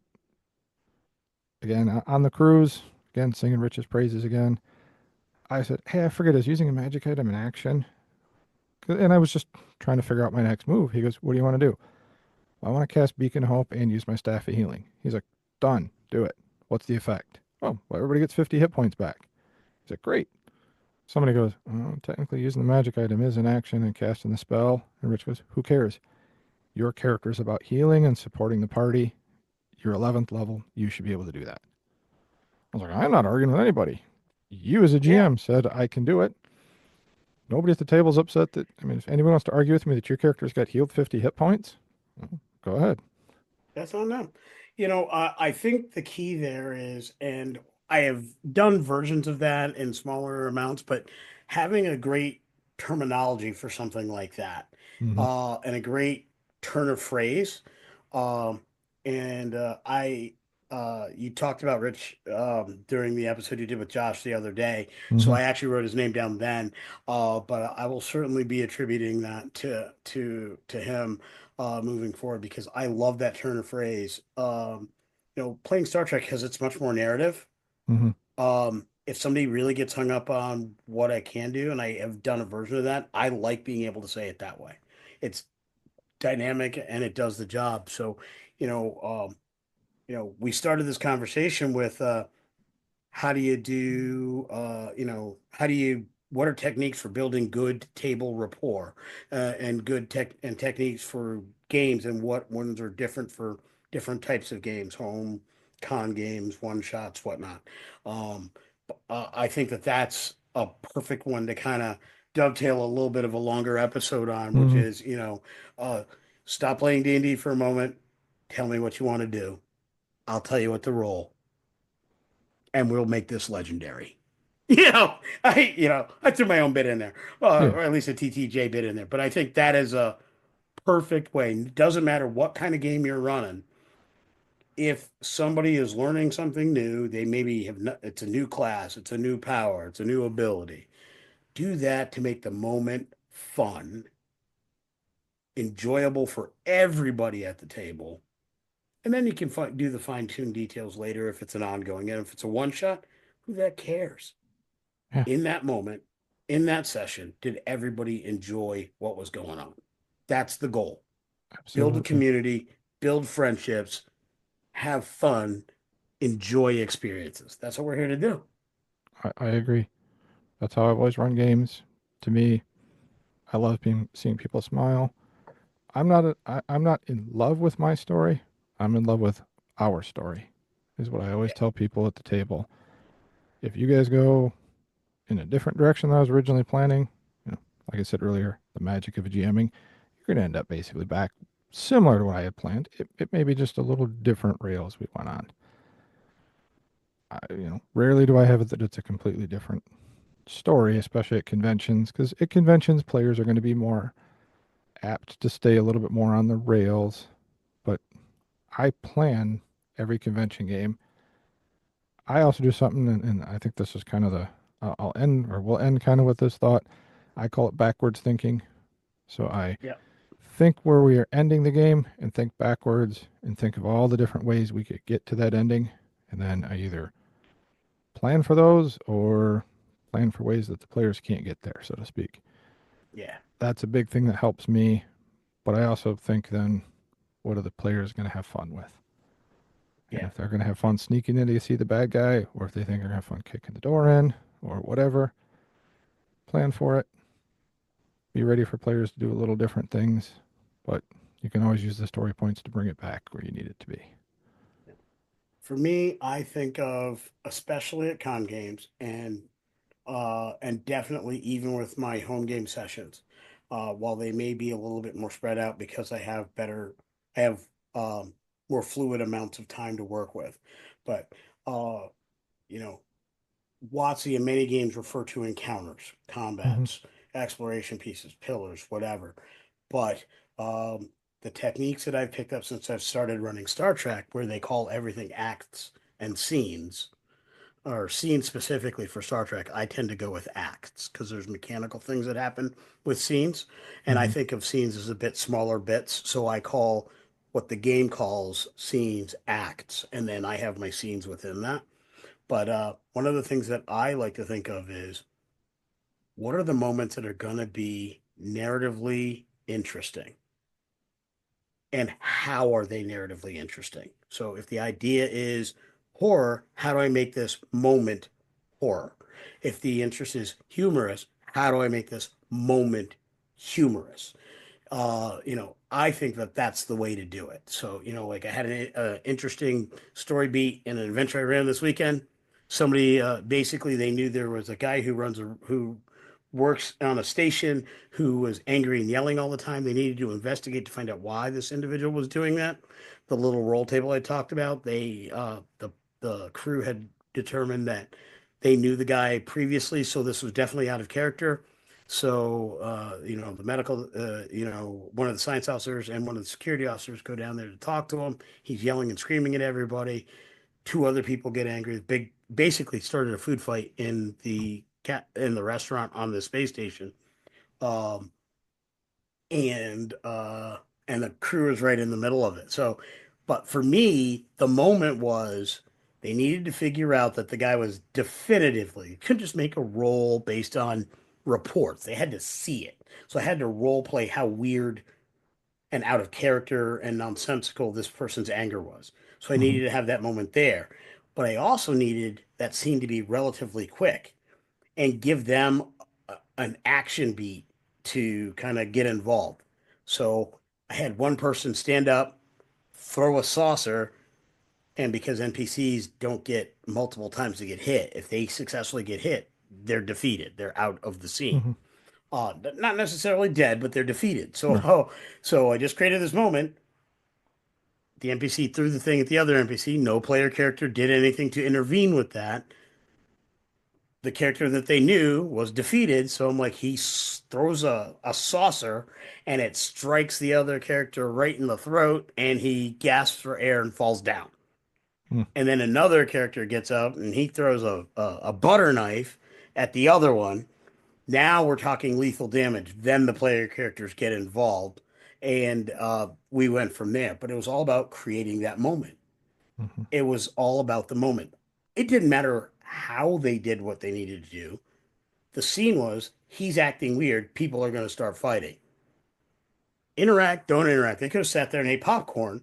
S1: again, on the cruise, again, singing Rich's praises again. I said, hey, I forget, is using a magic item in action? And I was just trying to figure out my next move. He goes, what do you want to do? I want to cast Beacon of Hope and use my Staff of Healing. He's like, done. Do it. What's the effect? Oh, well, everybody gets 50 hit points back. He's like, great. Somebody goes, oh, technically using the magic item is an action and casting the spell. And Rich goes, who cares? Your character is about healing and supporting the party. You're 11th level. You should be able to do that. I was like, I'm not arguing with anybody. You as a
S2: Yeah.
S1: GM said I can do it. Nobody at the table's upset that, I mean, if anyone wants to argue with me that your character's got healed 50 hit points, well, go ahead.
S2: That's on them. I think the key there is, and I have done versions of that in smaller amounts, but having a great terminology for something like that,
S1: Mm-hmm.
S2: and a great turn of phrase. Um, and you talked about Rich during the episode you did with Josh the other day, so
S1: Mm-hmm.
S2: I actually wrote his name down then. But I will certainly be attributing that to him moving forward because I love that turn of phrase. Playing Star Trek because it's much more narrative.
S1: Mm-hmm.
S2: If somebody really gets hung up on what I can do, and I have done a version of that, I like being able to say it that way. It's dynamic and it does the job. So, you know, we started this conversation with how do you do how do you what are techniques for building good table rapport and good tech and techniques for games and what ones are different for different types of games, home con games, one shots, whatnot. um I think that that's a perfect one to kind of dovetail a little bit of a longer episode on, which
S1: Mm-hmm.
S2: is uh stop playing D&D for a moment, tell me what you want to do, I'll tell you what to roll, and we'll make this legendary. I threw my own bit in there,
S1: Yeah,
S2: or at least a TTJ bit in there. But I think that is a perfect way. It doesn't matter what kind of game you're running. If somebody is learning something new, they maybe have not, it's a new class, it's a new power, it's a new ability. Do that to make the moment fun, enjoyable for everybody at the table, and then you can do the fine tune details later if it's an ongoing. And if it's a one shot, who that cares?
S1: yeah,
S2: In that moment, in that session, did everybody enjoy what was going on? That's the goal. Build a
S1: absolutely.
S2: community, build friendships, have fun, enjoy experiences. That's what we're here to do.
S1: I agree. That's how I've always run games. To me, I love seeing people smile. I'm not in love with my story. I'm in love with our story, is what I always
S2: Yeah.
S1: tell people at the table. If you guys go in a different direction than I was originally planning, you know, like I said earlier, the magic of GMing, you're going to end up basically back similar to what I had planned. It may be just a little different rails we went on. Rarely do I have it that it's a completely different story, especially at conventions, because at conventions, players are going to be more apt to stay a little bit more on the rails. But I plan every convention game. I also do something, and I think this is kind of I'll end or we'll end kind of with this thought. I call it backwards thinking. So I
S2: Yeah.
S1: think where we are ending the game and think backwards and think of all the different ways we could get to that ending. And then I either plan for those or plan for ways that the players can't get there, so to speak.
S2: Yeah,
S1: That's a big thing that helps me. But I also think then, what are the players going to have fun with? And
S2: yeah.
S1: if they're going to have fun sneaking in to see the bad guy, or if they think they're going to have fun kicking the door in, or whatever, plan for it. Be ready for players to do a little different things, but you can always use the story points to bring it back where you need it to be.
S2: For me, I think of especially at con games and definitely even with my home game sessions, while they may be a little bit more spread out because I have um, more fluid amounts of time to work with. But uh, you know, WotC and many games refer to encounters,
S1: Mm-hmm.
S2: combats, exploration pieces, pillars, whatever. But um, the techniques that I've picked up since I've started running Star Trek, where they call everything acts and scenes, or scenes specifically for Star Trek, I tend to go with acts because there's mechanical things that happen with scenes. And I
S1: Mm-hmm.
S2: think of scenes as a bit smaller bits. So I call what the game calls scenes acts. And then I have my scenes within that. But one of the things that I like to think of is what are the moments that are going to be narratively interesting? And how are they narratively interesting? So if the idea is horror, how do I make this moment horror? If the interest is humorous, how do I make this moment humorous? I think that that's the way to do it. So, like I had an interesting story beat in an adventure I ran this weekend. Somebody basically they knew there was a guy who works on a station who was angry and yelling all the time. They needed to investigate to find out why this individual was doing that. The little roll table I talked about, the crew had determined that they knew the guy previously, so this was definitely out of character. So, the medical, one of the science officers and one of the security officers go down there to talk to him. He's yelling and screaming at everybody. Two other people get angry. Basically started a food fight in the restaurant on the space station. Um, and the crew is right in the middle of it. So, but for me, the moment was they needed to figure out that the guy was definitively couldn't just make a roll based on reports. They had to see it. So I had to role play how weird and out of character and nonsensical this person's anger was. So I
S1: Mm-hmm.
S2: needed to have that moment there. But I also needed that scene to be relatively quick and give them an action beat to kind of get involved. So I had one person stand up, throw a saucer, and because NPCs don't get multiple times to get hit, if they successfully get hit, they're defeated. They're out of the scene.
S1: Mm-hmm.
S2: Not necessarily dead, but they're defeated. So,
S1: Right.
S2: so I just created this moment. The NPC threw the thing at the other NPC. No player character did anything to intervene with that. The character that they knew was defeated. So I'm like, throws a saucer and it strikes the other character right in the throat, and he gasps for air and falls down.
S1: Mm-hmm.
S2: And then another character gets up and he throws a butter knife at the other one. Now we're talking lethal damage. Then the player characters get involved. And we went from there. But it was all about creating that moment.
S1: Mm-hmm.
S2: It was all about the moment. It didn't matter how they did what they needed to do. The scene was he's acting weird. People are going to start fighting. Interact, don't interact. They could have sat there and ate popcorn.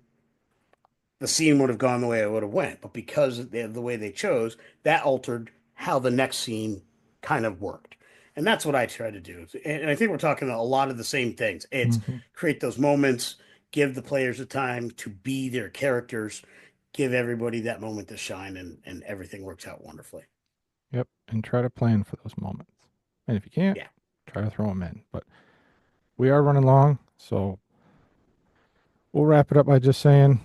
S2: The scene would have gone the way it would have went. But because of the way they chose, that altered how the next scene kind of worked. And that's what I try to do. And I think we're talking a lot of the same things. It's
S1: Mm-hmm.
S2: create those moments, give the players the time to be their characters, give everybody that moment to shine, and everything works out wonderfully.
S1: Yep. And try to plan for those moments. And if you can't,
S2: Yeah.
S1: try to throw them in. But we are running long, so we'll wrap it up by just saying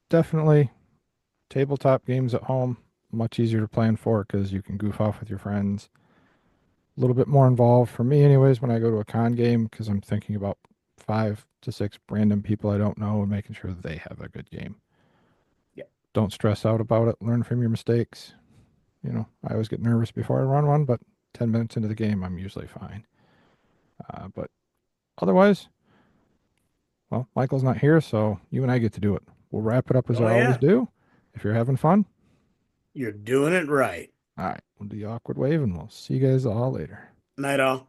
S1: definitely tabletop games at home, much easier to plan for because you can goof off with your friends. A little bit more involved for me, anyways, when I go to a con game because I'm thinking about 5 to 6 random people I don't know and making sure that they have a good game.
S2: Yeah.
S1: Don't stress out about it. Learn from your mistakes. I always get nervous before I run one, but 10 minutes into the game, I'm usually fine. But Otherwise, well, Michael's not here, so you and I get to do it. We'll wrap it up as
S2: Oh,
S1: I always
S2: yeah.
S1: do. If you're having fun,
S2: You're doing it right.
S1: all right, we'll do the awkward wave and we'll see you guys all later.
S2: Night all.